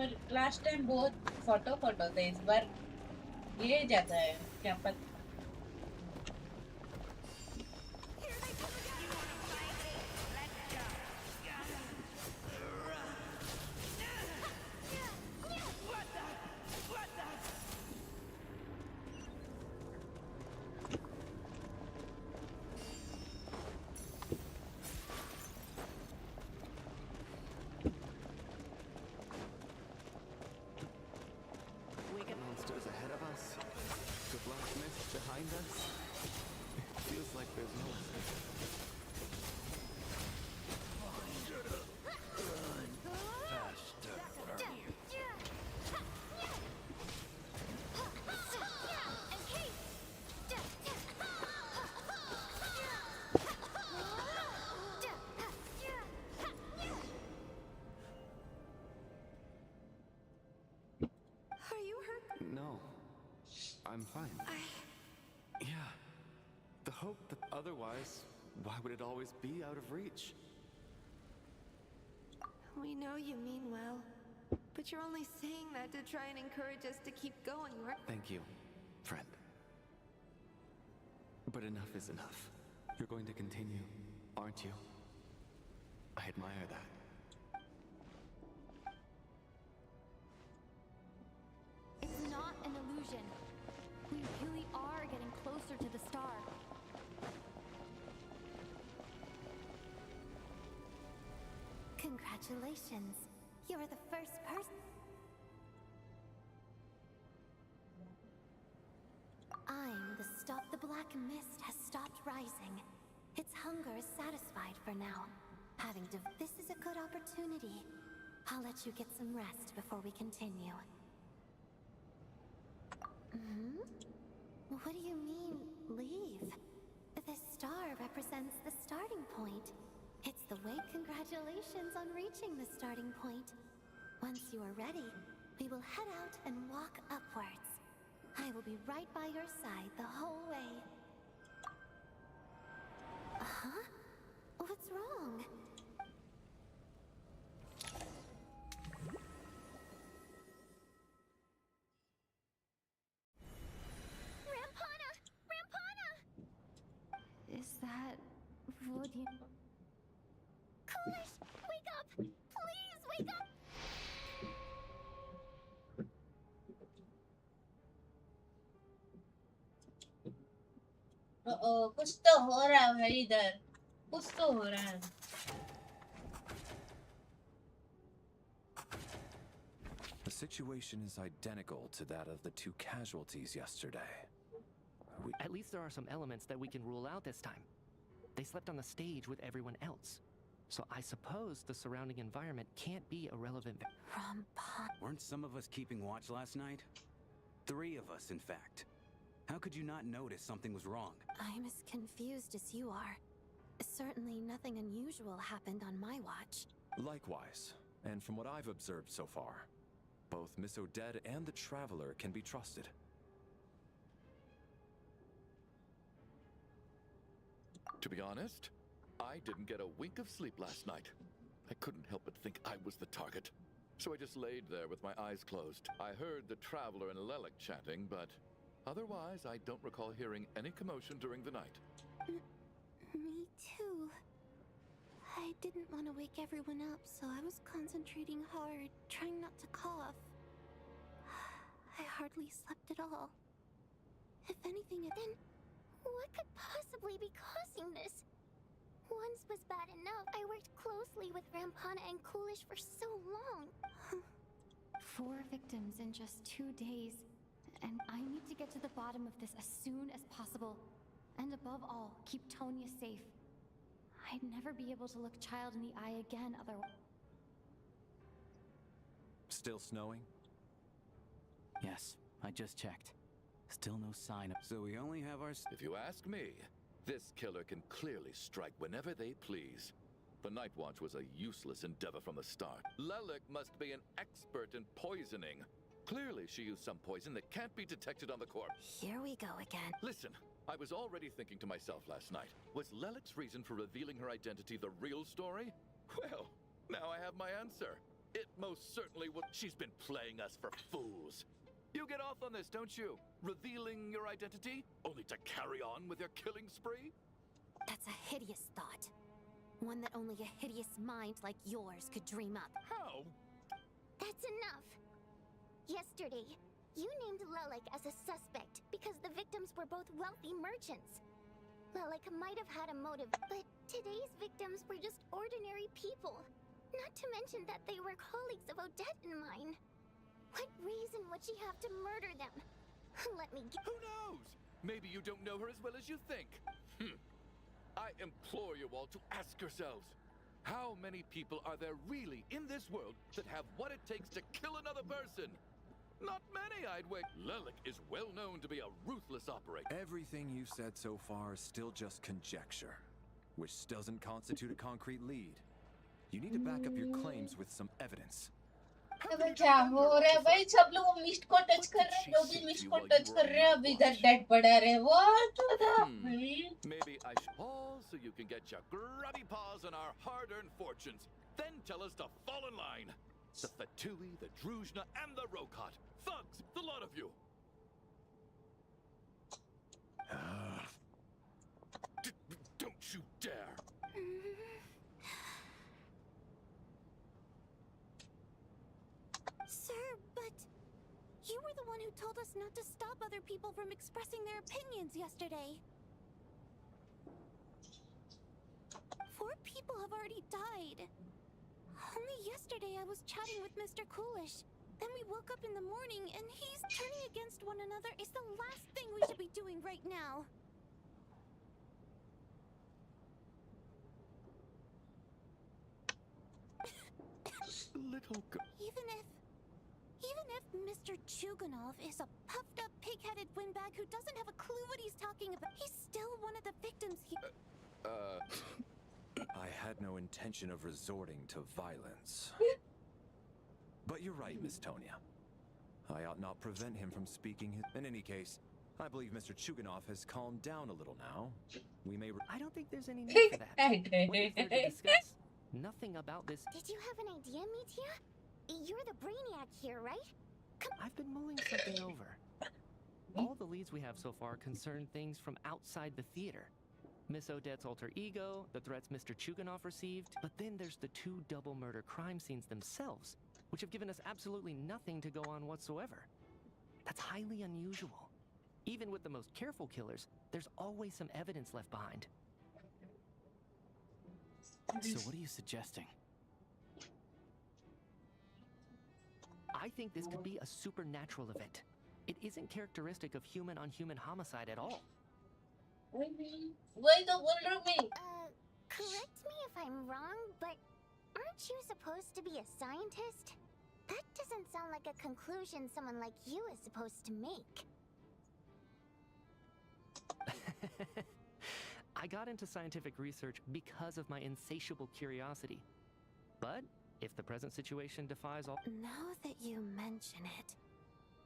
पर last time बहुत photo photo थे, इस बार ये ज्यादा है क्या पता। Monsters ahead of us. The black mist behind us. It feels like there's no escape. Are you hurt? No. I'm fine. Yeah. The hope that otherwise, why would it always be out of reach? We know you mean well, but you're only saying that to try and encourage us to keep going, right? Thank you, friend. But enough is enough. You're going to continue, aren't you? I admire that. It's not an illusion. We really are getting closer to the star. Congratulations. You're the first person. The black mist has stopped rising. Its hunger is satisfied for now. This is a good opportunity. I'll let you get some rest before we continue. What do you mean, leave? The star represents the starting point. It's the way. Congratulations on reaching the starting point. Once you are ready, we will head out and walk upwards. I will be right by your side the whole way. Huh? What's wrong? Rampana! Rampana! Is that Vodin? Coolish, wake up! Please wake up! कुछ तो हो रहा है इधर, कुछ तो हो रहा है। The situation is identical to that of the two casualties yesterday. At least there are some elements that we can rule out this time. They slept on the stage with everyone else. So I suppose the surrounding environment can't be a relevant... Weren't some of us keeping watch last night? 3 of us, in fact. How could you not notice something was wrong? I'm as confused as you are. Certainly nothing unusual happened on my watch. Likewise, and from what I've observed so far, both Miss Odette and the Traveler can be trusted. To be honest, I didn't get a wink of sleep last night. I couldn't help but think I was the target. So I just laid there with my eyes closed. I heard the Traveler and Lelik chatting, but otherwise I don't recall hearing any commotion during the night. Me too. I didn't want to wake everyone up, so I was concentrating hard, trying not to cough. I hardly slept at all. If anything, then what could possibly be causing this? Once was bad enough. I worked closely with Rampana and Coolish for so long. 4 victims in just 2 days. And I need to get to the bottom of this as soon as possible. And above all, keep Tonya safe. I'd never be able to look Child in the eye again otherwise. Still snowing? Yes, I just checked. Still no sign of... So we only have our... If you ask me, this killer can clearly strike whenever they please. The Night Watch was a useless endeavor from the start. Lelik must be an expert in poisoning. Clearly she used some poison that can't be detected on the corpse. Here we go again. Listen, I was already thinking to myself last night, was Lelik's reason for revealing her identity the real story? Well, now I have my answer. It most certainly will. She's been playing us for fools. You get off on this, don't you? Revealing your identity, only to carry on with your killing spree? That's a hideous thought. One that only a hideous mind like yours could dream up. How? That's enough. Yesterday, you named Lelik as a suspect because the victims were both wealthy merchants. Lelik might have had a motive, but today's victims were just ordinary people. Not to mention that they were colleagues of Odette and mine. What reason would she have to murder them? Let me get— Who knows? Maybe you don't know her as well as you think. I implore you all to ask yourselves, how many people are there really in this world that have what it takes to kill another person? Not many, I'd wait. Lelik is well known to be a ruthless operator. Everything you've said so far is still just conjecture, which doesn't constitute a concrete lead. You need to back up your claims with some evidence. अबे क्या हो रहा है भाई? सब लोग mist को touch कर रहे हैं, जो भी मिस्ट को टच कर रहे हैं अभी इधर डेड पड़ा रहे. What the hell? Maybe I should pause so you can get your grubby paws on our hard-earned fortunes. Then tell us to fall in line. The Fatui, the Druzhna, and the Rokot. Thugs, the lot of you. Don't you dare. Sir, but you were the one who told us not to stop other people from expressing their opinions yesterday. 4 people have already died. Only yesterday I was chatting with Mr. Coolish. Then we woke up in the morning and he's turning against one another is the last thing we should be doing right now. Little girl. Even if Mr. Chuganov is a puffed up pig-headed windbag who doesn't have a clue what he's talking about, he's still one of the victims here. I had no intention of resorting to violence. But you're right, Miss Tonya. I ought not prevent him from speaking. In any case, I believe Mr. Chuganov has calmed down a little now. We may. I don't think there's any need for that. What is there to discuss? Nothing about this. Did you have an idea, Mitya? You're the brainiac here, right? I've been mulling something over. All the leads we have so far concern things from outside the theater. Miss Odette's alter ego, the threats Mr. Chuganov received, but then there's the 2 double murder crime scenes themselves, which have given us absolutely nothing to go on whatsoever. That's highly unusual. Even with the most careful killers, there's always some evidence left behind. So what are you suggesting? I think this could be a supernatural event. It isn't characteristic of human-on-human homicide at all. वही तो बोल रहा हूँ मैं. Correct me if I'm wrong, but aren't you supposed to be a scientist? That doesn't sound like a conclusion someone like you is supposed to make. I got into scientific research because of my insatiable curiosity. But if the present situation defies all— Now that you mention it,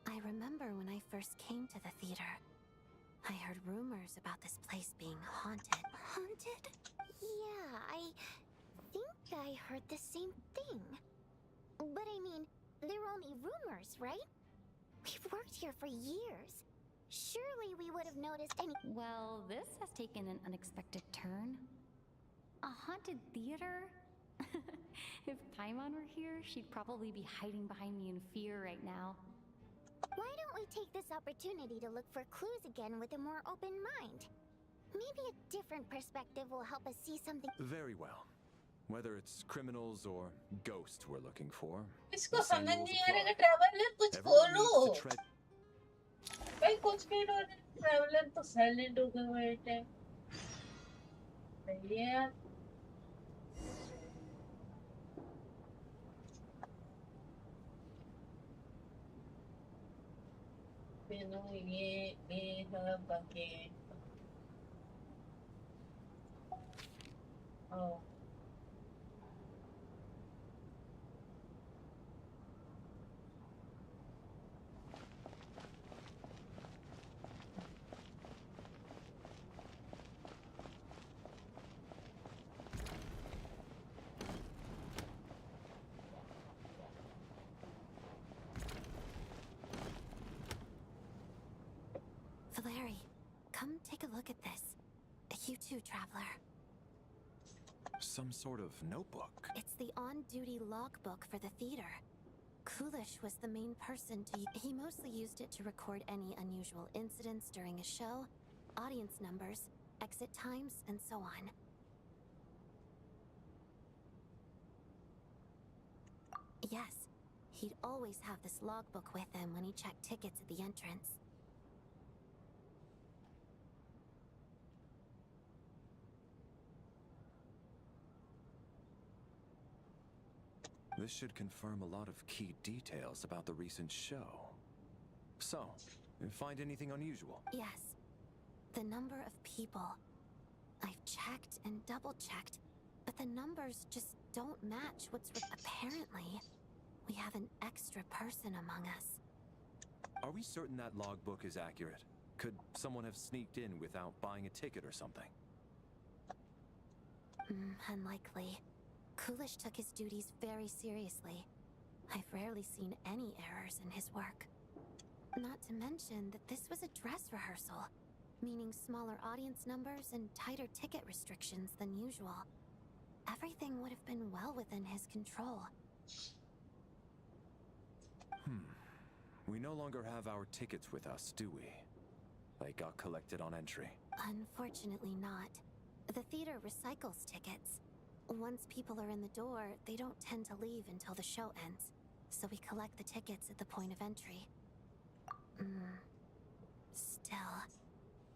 I remember when I first came to the theater. I heard rumors about this place being haunted. Haunted? Yeah, I think I heard the same thing. But I mean, they're only rumors, right? We've worked here for years. Surely we would have noticed any— Well, this has taken an unexpected turn. A haunted theater? If Paimon were here, she'd probably be hiding behind me in fear right now. Why don't we take this opportunity to look for clues again with a more open mind? Maybe a different perspective will help us see something— Very well. Whether it's criminals or ghosts we're looking for. इसको समझ नहीं आ रहा traveller कुछ बोलो. भाई कुछ नहीं हो रहा. ट्रैवलर तो साइलेंट हो गए बैठे. भैया Pero ये सब बाकी. Oh. Larry, come take a look at this. You too, Traveler. Some sort of notebook. It's the on-duty logbook for the theater. Coolish was the main person to... He mostly used it to record any unusual incidents during a show, audience numbers, exit times, and so on. Yes, he'd always have this logbook with him when he checked tickets at the entrance. This should confirm a lot of key details about the recent show. So, you find anything unusual? Yes. The number of people. I've checked and double-checked, but the numbers just don't match what's... Apparently, we have an extra person among us. Are we certain that logbook is accurate? Could someone have sneaked in without buying a ticket or something? Unlikely. Coolish took his duties very seriously. I've rarely seen any errors in his work. Not to mention that this was a dress rehearsal, meaning smaller audience numbers and tighter ticket restrictions than usual. Everything would have been well within his control. We no longer have our tickets with us, do we? They got collected on entry. Unfortunately not. The theater recycles tickets. Once people are in the door, they don't tend to leave until the show ends, so we collect the tickets at the point of entry. Still,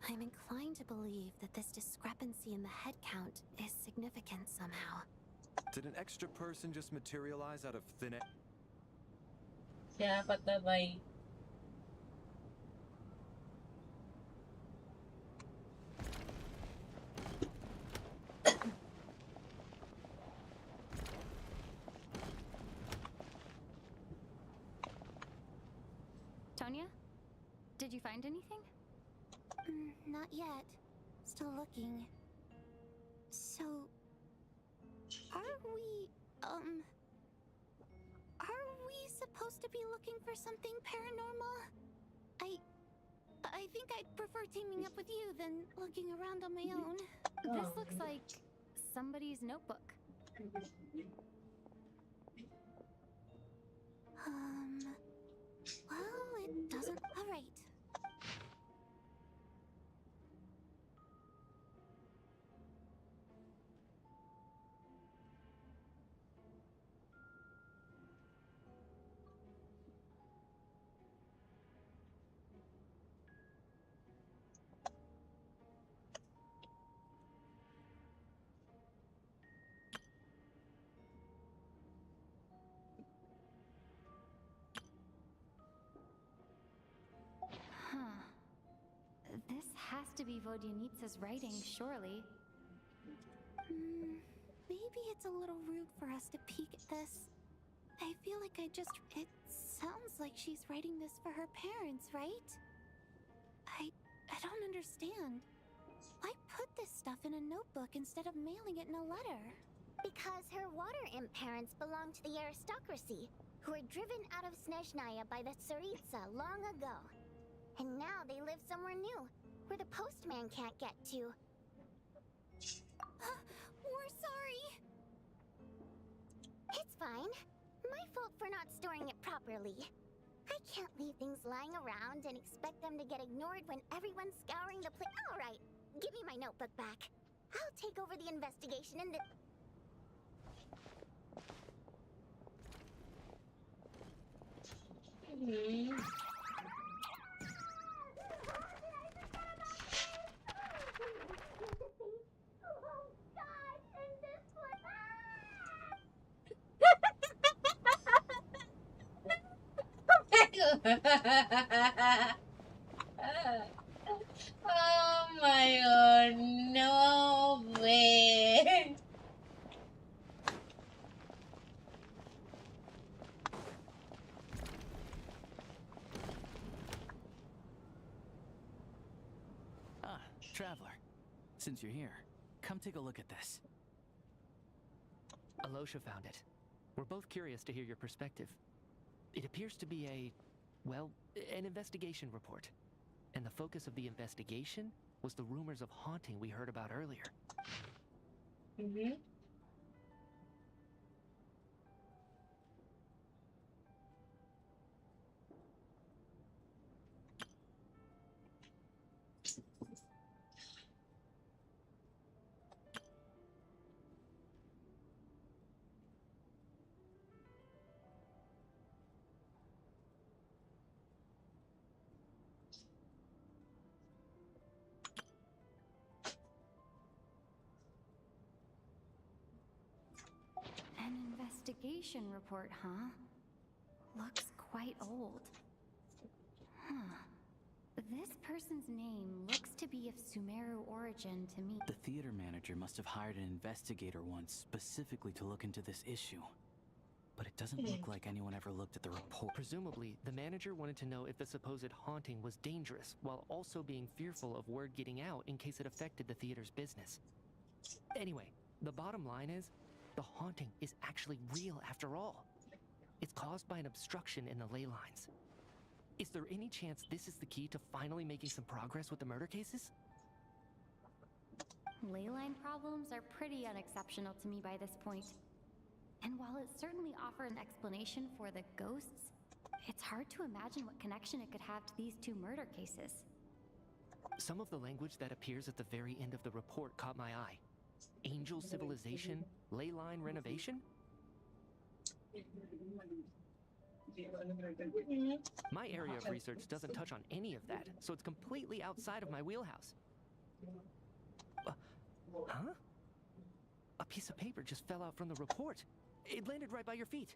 I'm inclined to believe that this discrepancy in the head count is significant somehow. Did an extra person just materialize out of thin air? Siapa tabay? Tonya? Did you find anything? Not yet. Still looking. So... Are we supposed to be looking for something paranormal? I think I'd prefer teaming up with you than looking around on my own. This looks like somebody's notebook. Well, it doesn't... Alright. This has to be Vodyanitsa's writing, surely. Maybe it's a little rude for us to peek at this. I feel like it sounds like she's writing this for her parents, right? I don't understand. Why put this stuff in a notebook instead of mailing it in a letter? Because her water imp parents belonged to the aristocracy, who were driven out of Snezhnaya by the Tsaritsa long ago. And now they live somewhere new, where the postman can't get to. We're sorry. It's fine. My fault for not storing it properly. I can't leave things lying around and expect them to get ignored when everyone's scouring the place. All right, give me my notebook back. I'll take over the investigation and the... Oh my god, no way. Traveler, since you're here, come take a look at this. Alosha found it. We're both curious to hear your perspective. It appears to be well, an investigation report. And the focus of the investigation was the rumors of haunting we heard about earlier. Mm-hmm. An investigation report, huh? Looks quite old. Huh. This person's name looks to be of Sumeru origin to me. The theater manager must have hired an investigator once specifically to look into this issue. But it doesn't look like anyone ever looked at the report. Presumably, the manager wanted to know if the supposed haunting was dangerous, while also being fearful of word getting out in case it affected the theater's business. Anyway, the bottom line is, the haunting is actually real after all. It's caused by an obstruction in the ley lines. Is there any chance this is the key to finally making some progress with the murder cases? Ley line problems are pretty unexceptional to me by this point. And while it certainly offers an explanation for the ghosts, it's hard to imagine what connection it could have to these two murder cases. Some of the language that appears at the very end of the report caught my eye. Angel civilization, ley line renovation? My area of research doesn't touch on any of that, so it's completely outside of my wheelhouse. Huh? A piece of paper just fell out from the report. It landed right by your feet.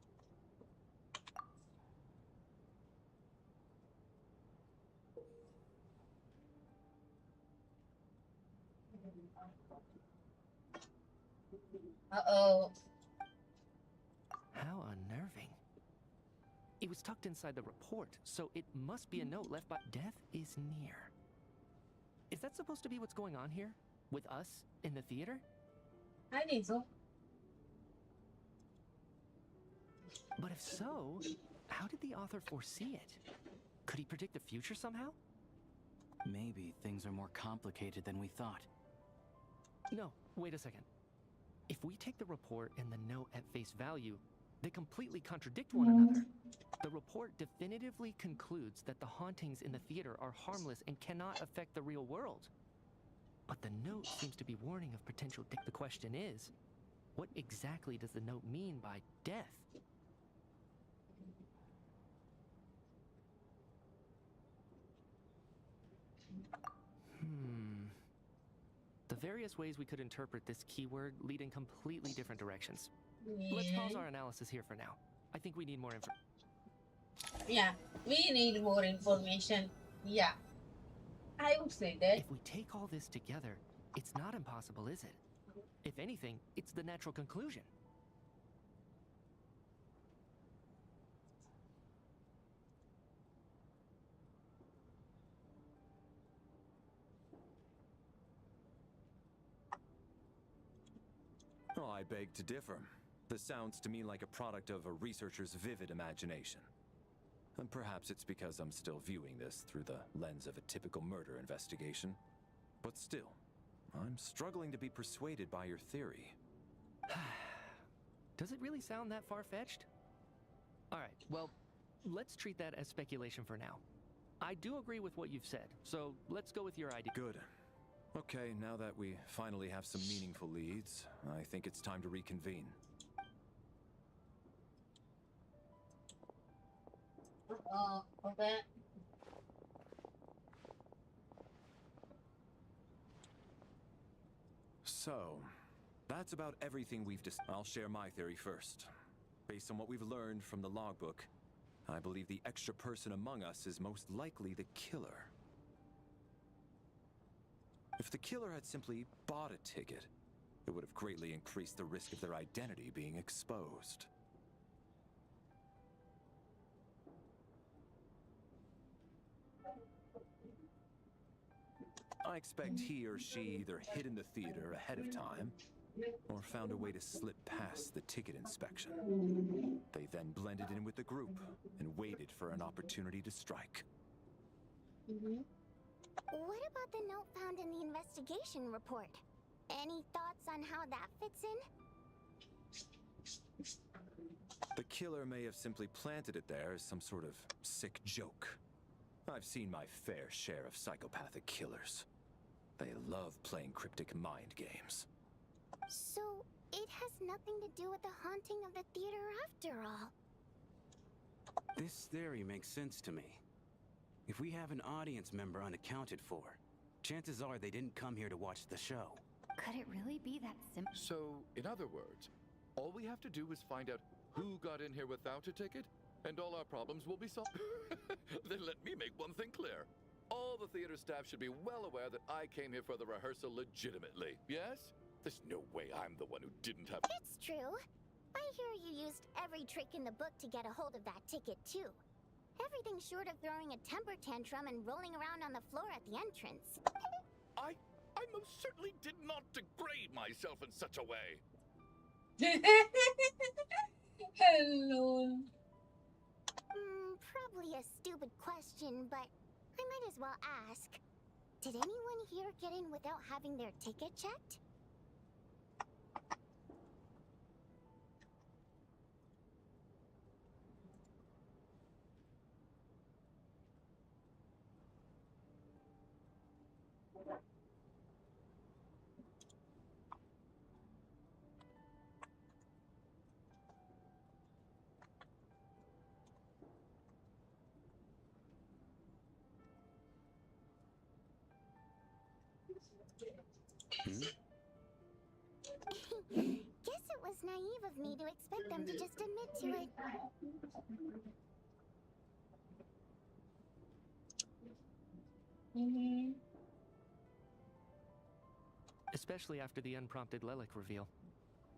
Uh-oh. How unnerving. It was tucked inside the report, so it must be a note left by... Death is near. Is that supposed to be what's going on here? With us in the theater? I think so. But if so, how did the author foresee it? Could he predict the future somehow? Maybe things are more complicated than we thought. No, wait a second. If we take the report and the note at face value, they completely contradict one another. The report definitively concludes that the hauntings in the theater are harmless and cannot affect the real world. But the note seems to be warning of potential death. The question is, what exactly does the note mean by death? The various ways we could interpret this keyword lead in completely different directions. Let's pause our analysis here for now. I think we need more information. Yeah, we need more information. Yeah, I would say that. If we take all this together, it's not impossible, is it? If anything, it's the natural conclusion. Oh, I beg to differ. This sounds to me like a product of a researcher's vivid imagination. And perhaps it's because I'm still viewing this through the lens of a typical murder investigation. But still, I'm struggling to be persuaded by your theory. Does it really sound that far-fetched? Alright, well, let's treat that as speculation for now. I do agree with what you've said, so let's go with your idea. Good. Okay, now that we finally have some meaningful leads, I think it's time to reconvene. Okay. So, that's about everything we've discussed. I'll share my theory first. Based on what we've learned from the logbook, I believe the extra person among us is most likely the killer. If the killer had simply bought a ticket, it would have greatly increased the risk of their identity being exposed. I expect he or she either hid in the theater ahead of time, or found a way to slip past the ticket inspection. They then blended in with the group and waited for an opportunity to strike. What about the note found in the investigation report? Any thoughts on how that fits in? The killer may have simply planted it there as some sort of sick joke. I've seen my fair share of psychopathic killers. They love playing cryptic mind games. So, it has nothing to do with the haunting of the theater after all. This theory makes sense to me. If we have an audience member unaccounted for, chances are they didn't come here to watch the show. Could it really be that simple? So, in other words, all we have to do is find out who got in here without a ticket, and all our problems will be solved. Then let me make one thing clear. All the theater staff should be well aware that I came here for the rehearsal legitimately, yes? There's no way I'm the one who didn't have— It's true. I hear you used every trick in the book to get a hold of that ticket, too. Everything short of throwing a temper tantrum and rolling around on the floor at the entrance. I most certainly did not degrade myself in such a way. Hello. Probably a stupid question, but I might as well ask. Did anyone here get in without having their ticket checked? Guess it was naive of me to expect them to just admit to it. Especially after the unprompted Lelic reveal.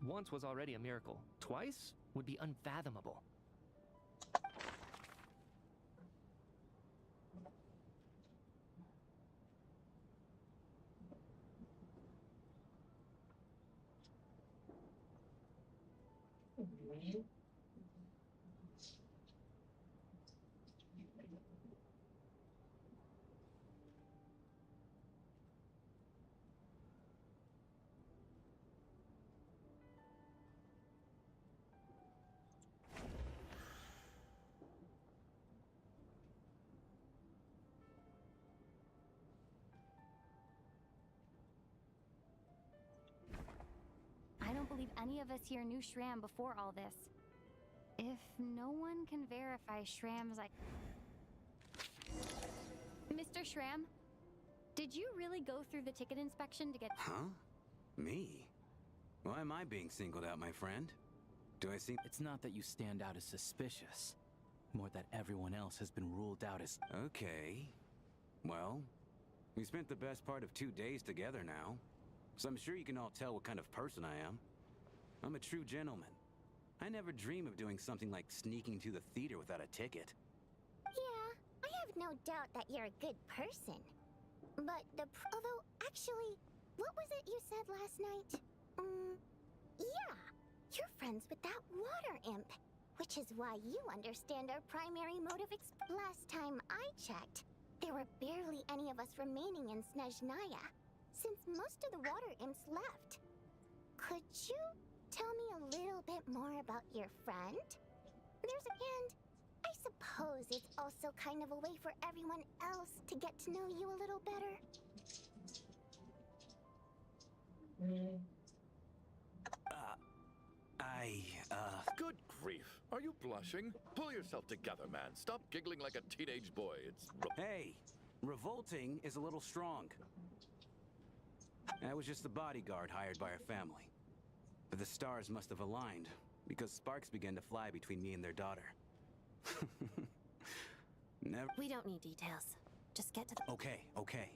Once was already a miracle. Twice would be unfathomable. I don't believe any of us here knew Shram before all this. If no one can verify Shram's Mr. Shram, did you really go through the ticket inspection to get— Huh? Me? Why am I being singled out, my friend? Do I seem— It's not that you stand out as suspicious, more that everyone else has been ruled out as— Okay. Well, we spent the best part of 2 days together now, so I'm sure you can all tell what kind of person I am. I'm a true gentleman. I never dream of doing something like sneaking to the theater without a ticket. Yeah, I have no doubt that you're a good person. But although, actually, what was it you said last night? Yeah, you're friends with that water imp, which is why you understand our primary motive. Last time I checked, there were barely any of us remaining in Snezhnaya, since most of the water imps left. Could you tell me a little bit more about your friend? And I suppose it's also kind of a way for everyone else to get to know you a little better. Good grief. Are you blushing? Pull yourself together, man. Stop giggling like a teenage boy. It's— Hey, revolting is a little strong. I was just the bodyguard hired by our family. But the stars must have aligned, because sparks began to fly between me and their daughter. Never— We don't need details. Just get to the— Okay.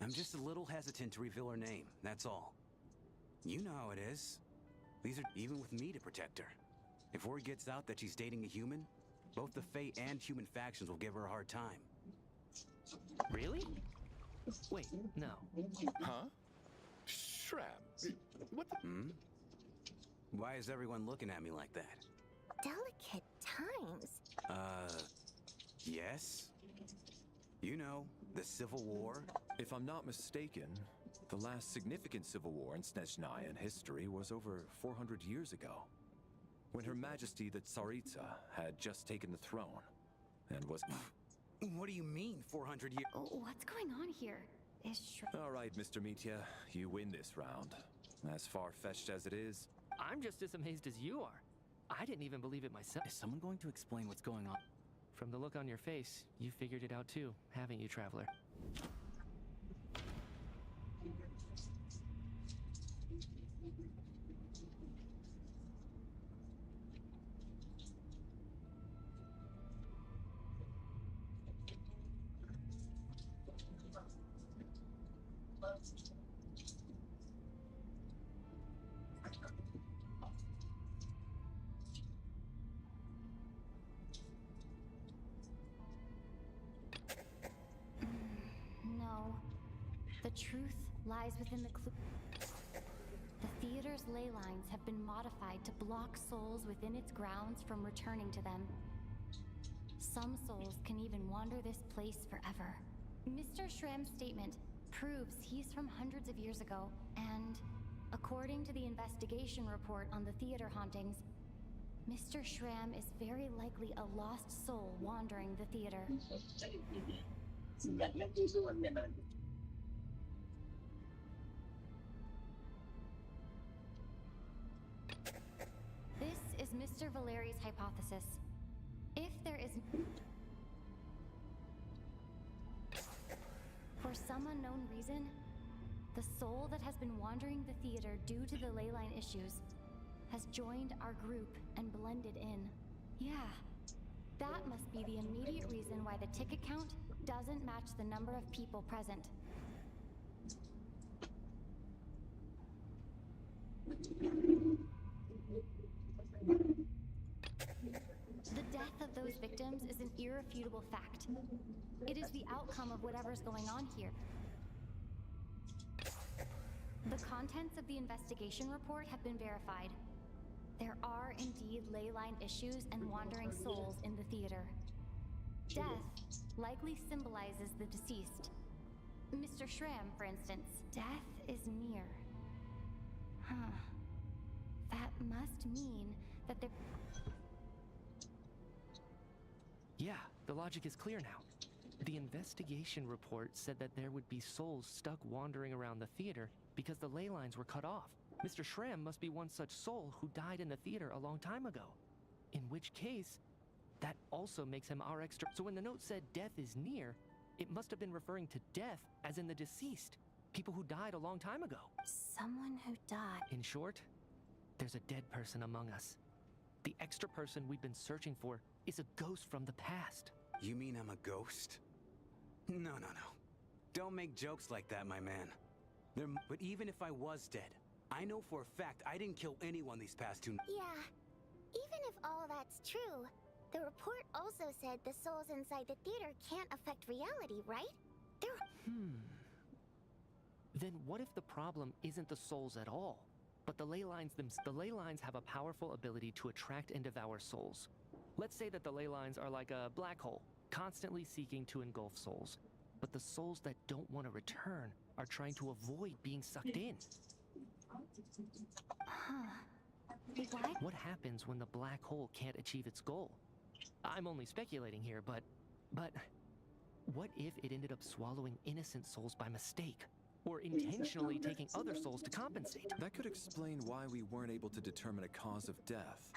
I'm just a little hesitant to reveal her name, that's all. You know how it is. These are even with me to protect her. If word gets out that she's dating a human, both the Fae and human factions will give her a hard time. Really? Wait, no. Huh? Shram, what the— Why is everyone looking at me like that? Delicate times. Yes? You know, the Civil War. If I'm not mistaken, the last significant civil war in Snezhnaya history was over 400 years ago, when Her Majesty the Tsaritsa had just taken the throne, and was... What do you mean, 400 years? What's going on here? Is All right, Mr. Mitya, you win this round. As far-fetched as it is... I'm just as amazed as you are. I didn't even believe it myself. Is someone going to explain what's going on? From the look on your face, you figured it out too, haven't you, Traveler? No. The truth lies within the clue. The theater's ley lines have been modified to block souls within its grounds from returning to them. Some souls can even wander this place forever. Mr. Shram's statement proves he's from hundreds of years ago, and according to the investigation report on the theater hauntings, Mr. Shram is very likely a lost soul wandering the theater. This is Mr. Valeri's hypothesis. If there is... For some unknown reason, the soul that has been wandering the theater due to the leyline issues has joined our group and blended in. Yeah, that must be the immediate reason why the ticket count doesn't match the number of people present. The death of those victims is an irrefutable fact. It is the outcome of whatever's going on here. The contents of the investigation report have been verified. There are indeed leyline issues and wandering souls in the theater. Death likely symbolizes the deceased. Mr. Shram, for instance. Death is near. Huh. That must mean that there... Yeah, the logic is clear now. The investigation report said that there would be souls stuck wandering around the theater because the ley lines were cut off. Mr. Shram must be one such soul who died in the theater a long time ago. In which case, that also makes him our extra... So when the note said death is near, it must have been referring to death as in the deceased. People who died a long time ago. Someone who died. In short, there's a dead person among us. The extra person we've been searching for is a ghost from the past. You mean I'm a ghost? No. Don't make jokes like that, my man. But even if I was dead, I know for a fact I didn't kill anyone these past 2... Yeah. Even if all that's true, the report also said the souls inside the theater can't affect reality, right? Then what if the problem isn't the souls at all, but the ley lines The ley lines have a powerful ability to attract and devour souls. Let's say that the ley lines are like a black hole, constantly seeking to engulf souls. But the souls that don't want to return are trying to avoid being sucked in. What happens when the black hole can't achieve its goal? I'm only speculating here, but what if it ended up swallowing innocent souls by mistake? Or intentionally taking other souls to compensate? That could explain why we weren't able to determine a cause of death.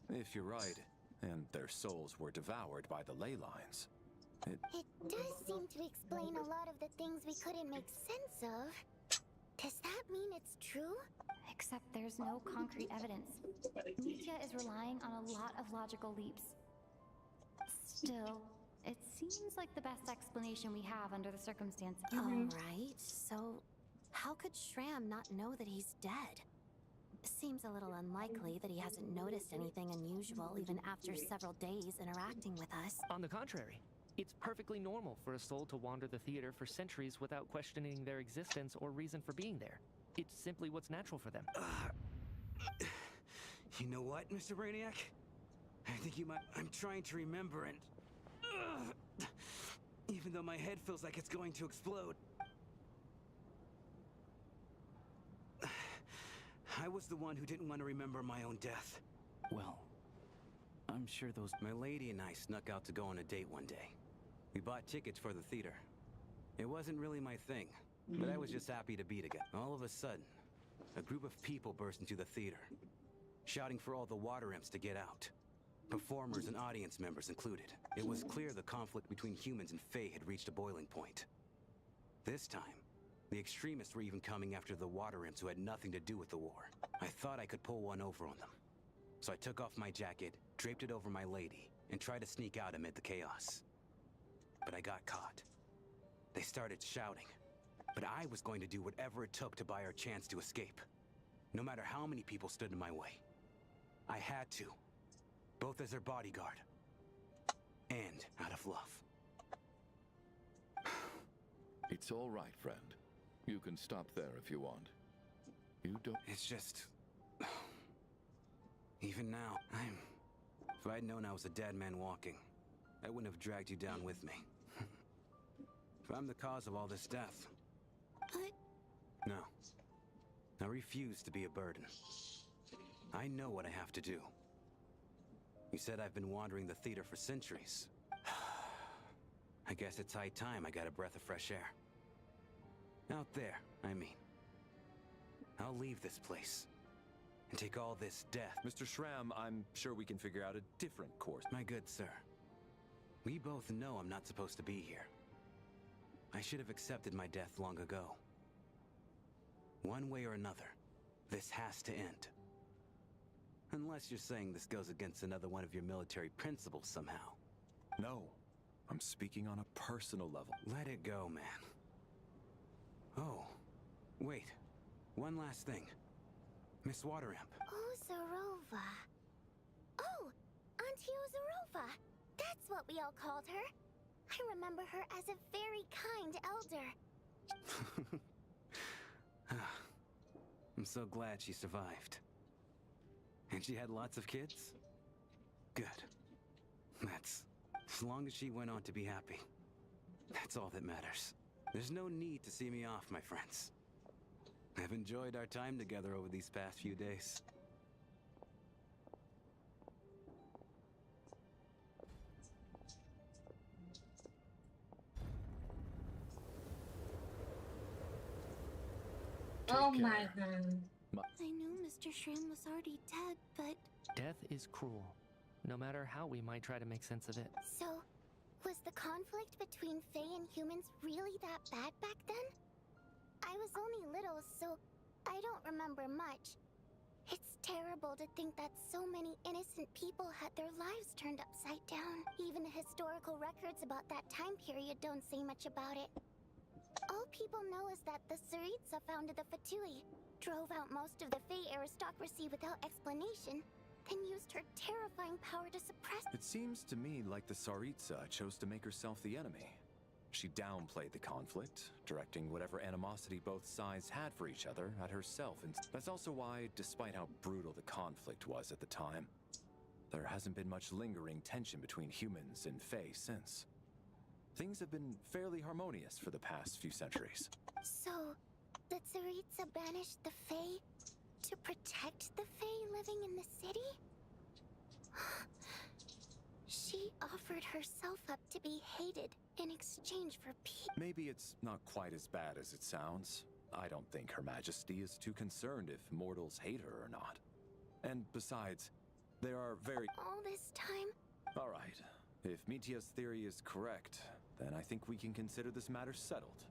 If you're right, and their souls were devoured by the ley lines. It does seem to explain a lot of the things we couldn't make sense of. Does that mean it's true? Except there's no concrete evidence. Mitya is relying on a lot of logical leaps. Still, it seems like the best explanation we have under the circumstances. Alright, so how could Shram not know that he's dead? Seems a little unlikely that he hasn't noticed anything unusual even after several days interacting with us. On the contrary, it's perfectly normal for a soul to wander the theater for centuries without questioning their existence or reason for being there. It's simply what's natural for them. You know what, Mr. Brainiac? I think you might... I'm trying to remember and... Even even though my head feels like it's going to explode. I was the one who didn't want to remember my own death. Well, I'm sure those... My lady and I snuck out to go on a date one day. We bought tickets for the theater. It wasn't really my thing, but I was just happy to be together. All of a sudden, a group of people burst into the theater, shouting for all the water imps to get out. Performers and audience members included. It was clear the conflict between humans and Fae had reached a boiling point. This time, the extremists were even coming after the water imps who had nothing to do with the war. I thought I could pull one over on them. So I took off my jacket, draped it over my lady, and tried to sneak out amid the chaos. But I got caught. They started shouting, but I was going to do whatever it took to buy our chance to escape. No matter how many people stood in my way. I had to. Both as their bodyguard, and out of love. It's all right, friend. You can stop there if you want. You don't... It's just... Even now, If I'd known I was a dead man walking, I wouldn't have dragged you down with me. If I'm the cause of all this death... No. I refuse to be a burden. I know what I have to do. You said I've been wandering the theater for centuries. I guess it's high time I got a breath of fresh air. Out there, I mean. I'll leave this place. And take all this death. Mr. Schramm, I'm sure we can figure out a different course. My good sir. We both know I'm not supposed to be here. I should have accepted my death long ago. One way or another, this has to end. Unless you're saying this goes against another one of your military principles somehow. No, I'm speaking on a personal level. Let it go, man. Oh, wait. One last thing. Miss Waterimp. Ozarova. Oh, Auntie Ozarova. That's what we all called her. I remember her as a very kind elder. I'm so glad she survived. And she had lots of kids? Good. That's... As long as she went on to be happy. That's all that matters. There's no need to see me off, my friends. I've enjoyed our time together over these past few days. Oh my god. I knew Mr. Shrim was already dead, but... Death is cruel, no matter how we might try to make sense of it. So, was the conflict between Fae and humans really that bad back then? I was only little, so I don't remember much. It's terrible to think that so many innocent people had their lives turned upside down. Even the historical records about that time period don't say much about it. All people know is that the Tsaritsa founded the Fatui, drove out most of the Fae aristocracy without explanation, then used her terrifying power to suppress— It seems to me like the Tsaritsa chose to make herself the enemy. She downplayed the conflict, directing whatever animosity both sides had for each other at herself. And that's also why, despite how brutal the conflict was at the time, there hasn't been much lingering tension between humans and Fae since. Things have been fairly harmonious for the past few centuries. So, the Tsaritsa banished the Fae to protect the Fae living in the city? She offered herself up to be hated in exchange for peace. Maybe it's not quite as bad as it sounds. I don't think Her Majesty is too concerned if mortals hate her or not. And besides, there are very— All this time? All right. If Mitia's theory is correct, then I think we can consider this matter settled.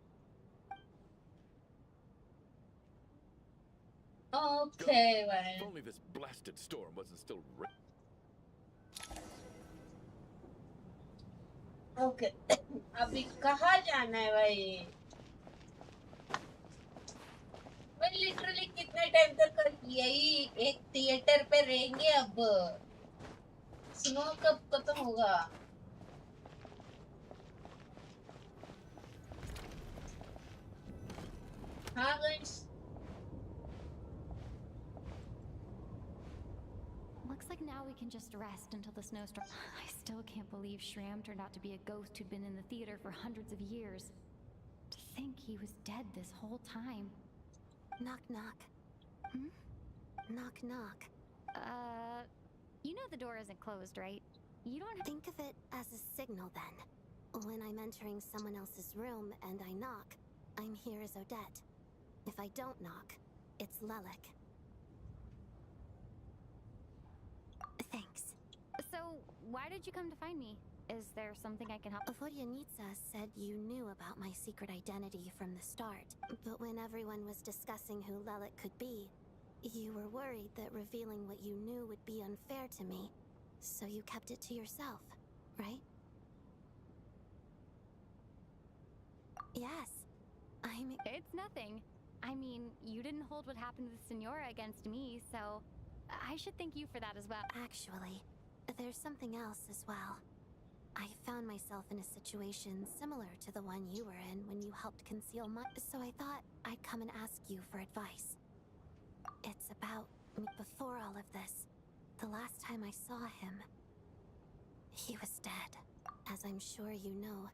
Okay, If well. only this blasted storm wasn't still okay अभी कहाँ जाना है भाई? मैं literally कितने time तक यही एक थिएटर पे रहेंगे अब? स्नो कब खत्म होगा? हाँ guys. Looks like now we can just rest until the snowstorm. I still can't believe Shram turned out to be a ghost who'd been in the theater for hundreds of years. To think he was dead this whole time. Knock, knock. Hmm? Knock, knock. You know the door isn't closed, right? You don't Think of it as a signal then. When I'm entering someone else's room and I knock, I'm here as Odette. If I don't knock, it's Lelik. Thanks. So, why did you come to find me? Is there something I can help? Vodyanitsa said you knew about my secret identity from the start, but when everyone was discussing who Lelik could be, you were worried that revealing what you knew would be unfair to me, so you kept it to yourself, right? Yes. It's nothing. I mean, you didn't hold what happened with Senora against me, so I should thank you for that as well. Actually, there's something else as well. I found myself in a situation similar to the one you were in when you helped conceal my... So I thought I'd come and ask you for advice. It's about me. Before all of this, the last time I saw him, he was dead. As I'm sure you know,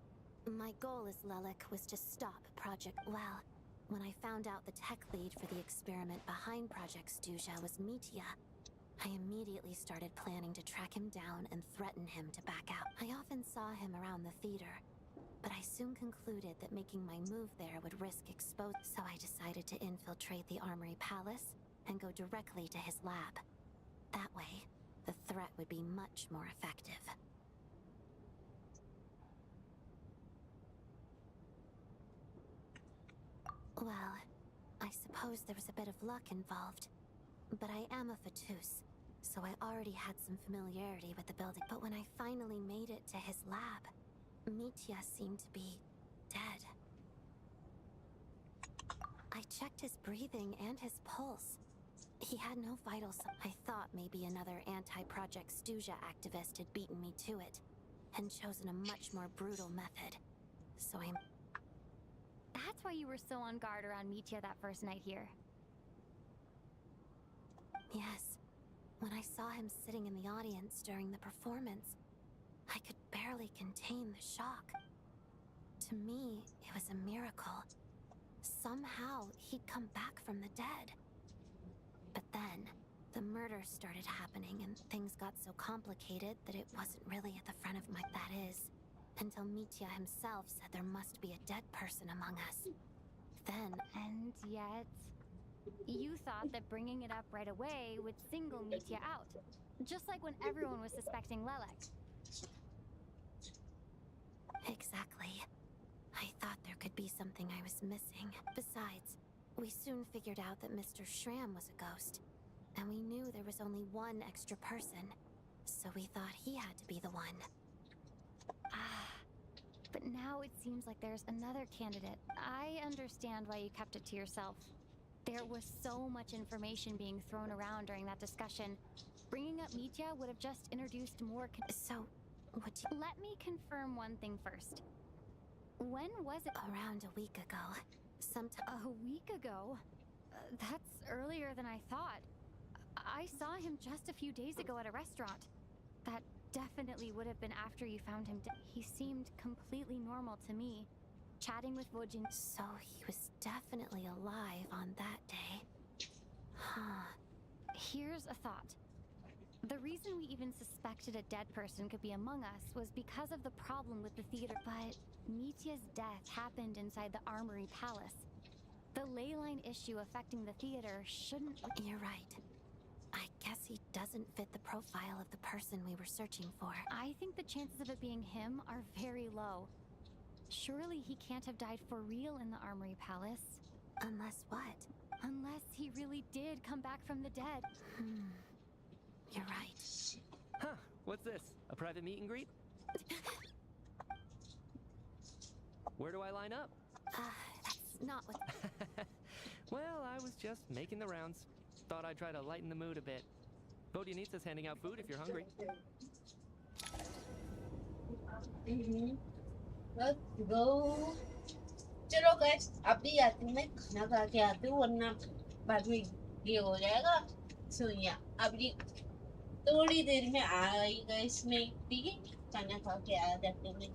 my goal as Lelik was to stop Project... Well, when I found out the tech lead for the experiment behind Project Snezhnaya was Mitya, I immediately started planning to track him down and threaten him to back out. I often saw him around the theater, but I soon concluded that making my move there would risk exposure, so I decided to infiltrate the Armory Palace and go directly to his lab. That way, the threat would be much more effective. Well, I suppose there was a bit of luck involved, but I am a Fatus, so I already had some familiarity with the building. But when I finally made it to his lab, Mitya seemed to be dead. I checked his breathing and his pulse. He had no vital signs. I thought maybe another anti-Project Snezhnaya activist had beaten me to it, and chosen a much more brutal method. So That's why you were so on guard around Mitya that first night here. Yes. When I saw him sitting in the audience during the performance, I could barely contain the shock. To me, it was a miracle. Somehow, he'd come back from the dead. But then, the murders started happening and things got so complicated that it wasn't really at the front of my... That is, until Mitya himself said there must be a dead person among us. Then... And yet... You thought that bringing it up right away would single Mitya out. Just like when everyone was suspecting Lelik. Exactly. I thought there could be something I was missing. Besides, we soon figured out that Mr. Shram was a ghost. And we knew there was only one extra person. So we thought he had to be the one. But now it seems like there's another candidate. I understand why you kept it to yourself. There was so much information being thrown around during that discussion. Bringing up Mitya would have just introduced more So, what do you... Let me confirm one thing first. When was it? Around a week ago. A week ago? That's earlier than I thought. I saw him just a few days ago at a restaurant. That definitely would have been after you found him. He seemed completely normal to me. Chatting with Vojin. So he was definitely alive on that day. Huh. Here's a thought. The reason we even suspected a dead person could be among us was because of the problem with the theater. But Mitya's death happened inside the Armory Palace. The ley line issue affecting the theater shouldn't... You're right. I guess he doesn't fit the profile of the person we were searching for. I think the chances of it being him are very low. Surely he can't have died for real in the Armory Palace. Unless what? Unless he really did come back from the dead. You're right. Huh, what's this? A private meet and greet? Where do I line up? That's not what... Well, I was just making the rounds. Thought I'd try to lighten the mood a bit. Vodyanitsa's handing out food if you're hungry. Let's go. चलो guys, अभी आते हैं खाना खा के आते हैं वरना बाद में ये हो जाएगा. So yeah, अभी थोड़ी देर में आएगा इसमें, ठीक है, खाना खा के आ जाते हैं।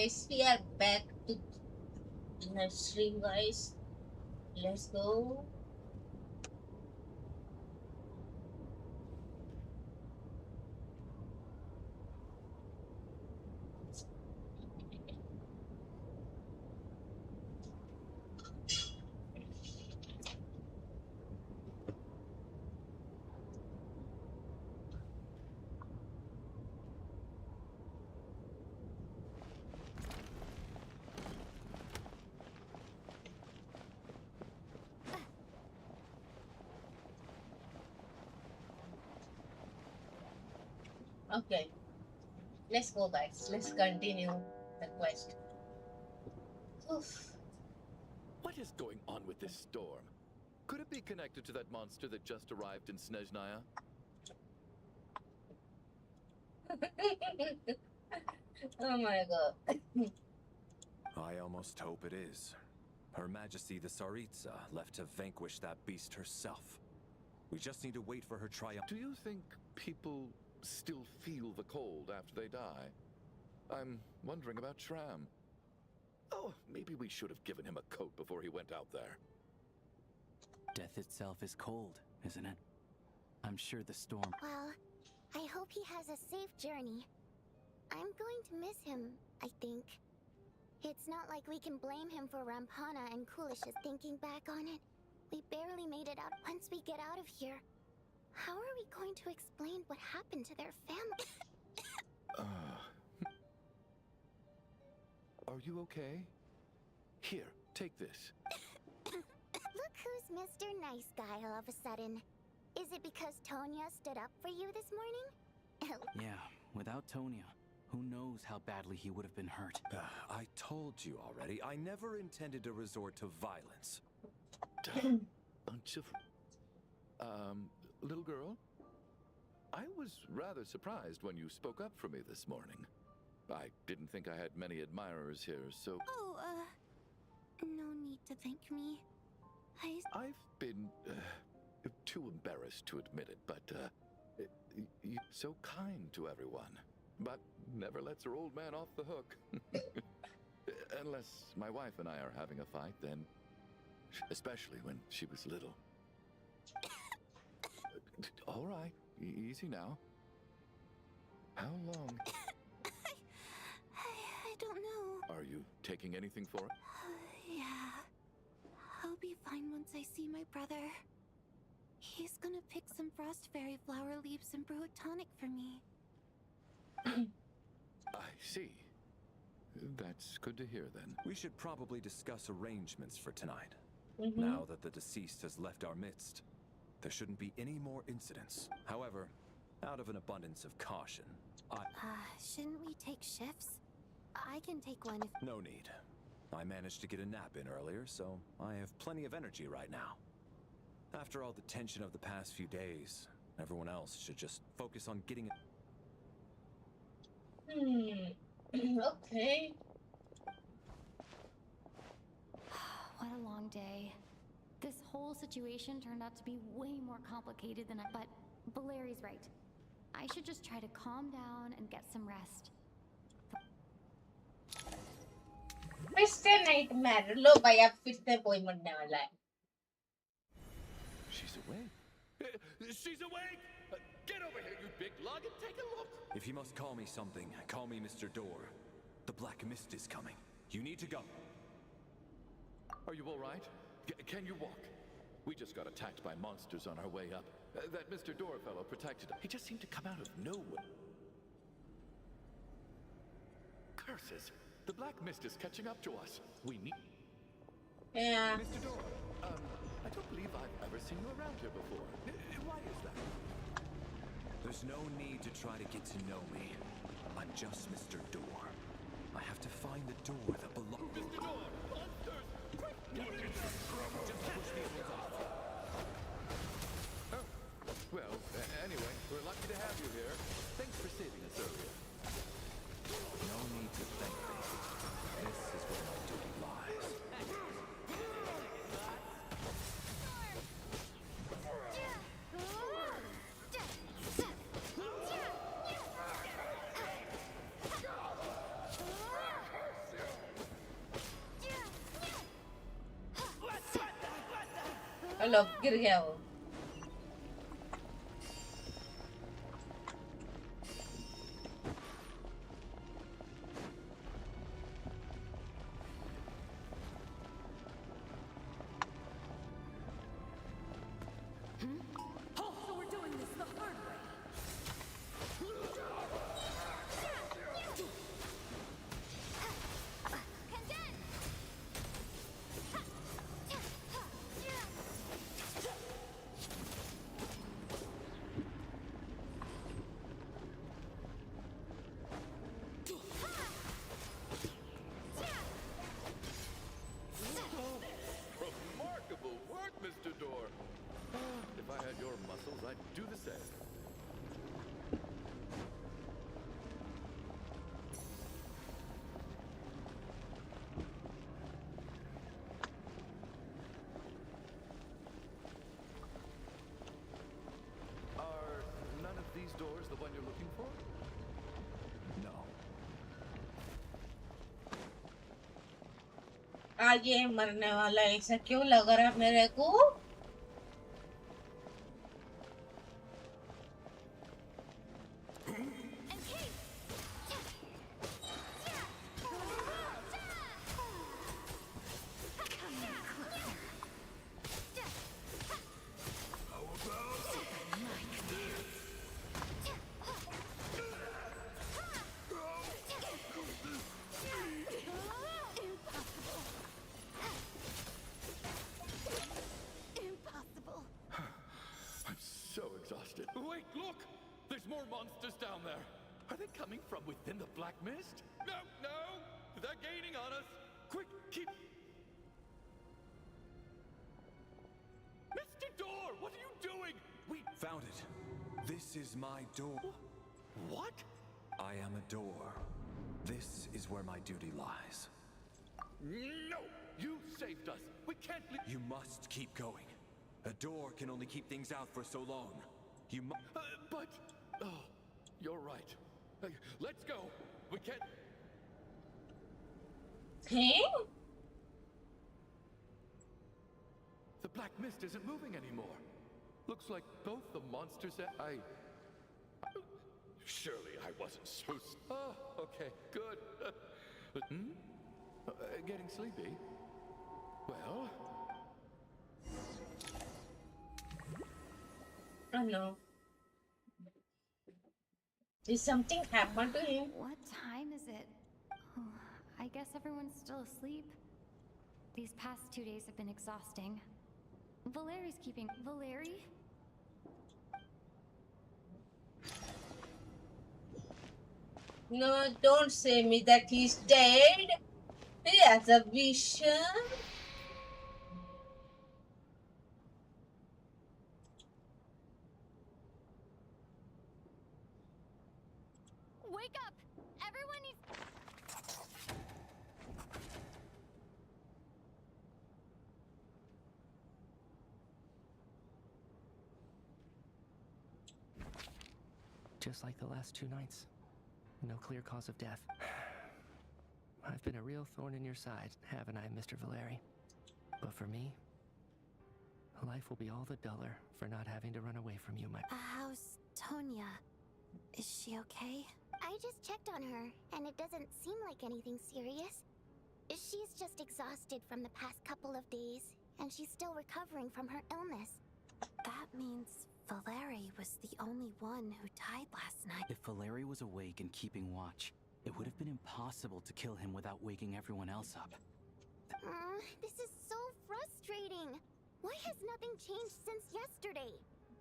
guys, we are back to the stream, guys. Let's go. Okay, let's go, guys. Let's continue the quest. Oof. What is going on with this storm? Could it be connected to that monster that just arrived in Snezhnaya? Oh my god. I almost hope it is. Her Majesty the Tsaritsa left to vanquish that beast herself. We just need to wait for her triumph. Do you think people still feel the cold after they die? I'm wondering about Shram. Oh, maybe we should have given him a coat before he went out there. Death itself is cold, isn't it? I'm sure the storm... Well, I hope he has a safe journey. I'm going to miss him, I think. It's not like we can blame him for Rampana and Kulish's thinking back on it. We barely made it out once we get out of here. How are we going to explain what happened to their family? Are you okay? Here, take this. Look who's Mr. Nice Guy all of a sudden. Is it because Tonya stood up for you this morning? Yeah, without Tonya, who knows how badly he would have been hurt. I told you already, I never intended to resort to violence. Bunch of... little girl? I was rather surprised when you spoke up for me this morning. I didn't think I had many admirers here, so... Oh, no need to thank me. I've been, too embarrassed to admit it, but, you're so kind to everyone. But never lets her old man off the hook. Unless my wife and I are having a fight, then... Especially when she was little. All right, easy now. How long? I don't know. Are you taking anything for it? Yeah. I'll be fine once I see my brother. He's gonna pick some frost fairy flower leaves and brew a tonic for me. I see. That's good to hear, then. We should probably discuss arrangements for tonight. Mm-hmm. Now that the deceased has left our midst, there shouldn't be any more incidents. However, out of an abundance of caution, Shouldn't we take shifts? I can take one if... No need. I managed to get a nap in earlier, so I have plenty of energy right now. After all the tension of the past few days, everyone else should just focus on getting it. Okay. What a long day. This whole situation turned out to be way more complicated than I... But Valeri's right. I should just try to calm down and get some rest. Mr. Nightmare, लो भाई आप फिर से कोई मरने वाला है. She's awake. She's awake! Get over here, you big lug, and take a look! If you must call me something, call me Mr. Door. The Black Mist is coming. You need to go. Are you all right? Can you walk? We just got attacked by monsters on our way up. That Mr. Door fellow protected us. He just seemed to come out of nowhere. Curses! The Black Mist is catching up to us. We need... Yeah. Mr. Door, I don't believe I've ever seen you around here before. Why is that? There's no need to try to get to know me. I'm just Mr. Door. I have to find the door that belongs... Mr. Door! Monsters! Just push me off. Oh, well, anyway, we're lucky to have you here. Thanks for saving us earlier. No need to thank me. This is where my duty lies. लो गिर गया वो So we're doing this the hard way. Remarkable work, Mr. Door. If I had your muscles, I'd do the same. Are none of these doors the one you're looking for? No. आज ये मरने वाला है ऐसा क्यों लग रहा है मेरे को Impossible. I'm so exhausted. Wait, look! There's more monsters down there. Are they coming from within the black mist? No, no! They're gaining on us. Quick, keep... Mr. Door, what are you doing? We Found it. This is my door. What? I am a door. This is where my duty lies. No! You saved us. We can't leave. You must keep going. A door can only keep things out for so long. You must. But... Oh, you're right. Let's go. We can't... Hey? The black mist isn't moving anymore. Looks like both the monsters that Surely I wasn't supposed... Oh, okay, good. Getting sleepy? Well... I know. Did something happen to him? What time is it? Oh, I guess everyone's still asleep. These past 2 days have been exhausting. Valeri's keeping... Valeri? No, don't say me that he's dead. He has a vision. Wake up! Everyone needs... Just like the last 2 nights. No clear cause of death. I've been a real thorn in your side, haven't I, Mr. Valeri? But for me, life will be all the duller for not having to run away from you, my... How's Tonya? Is she okay? I just checked on her, and it doesn't seem like anything serious. She's just exhausted from the past couple of days, and she's still recovering from her illness. That means Valeri was the only one who died last night. If Valeri was awake and keeping watch, it would have been impossible to kill him without waking everyone else up. This is so frustrating. Why has nothing changed since yesterday?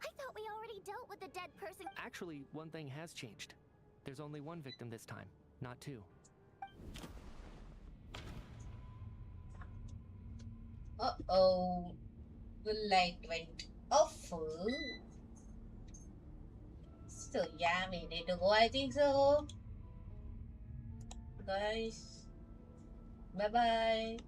I thought we already dealt with a dead person. Actually, one thing has changed. There's only one victim this time, not 2. Uh-oh. The light went off. So yeah, we need to go, I think so. Guys, bye-bye.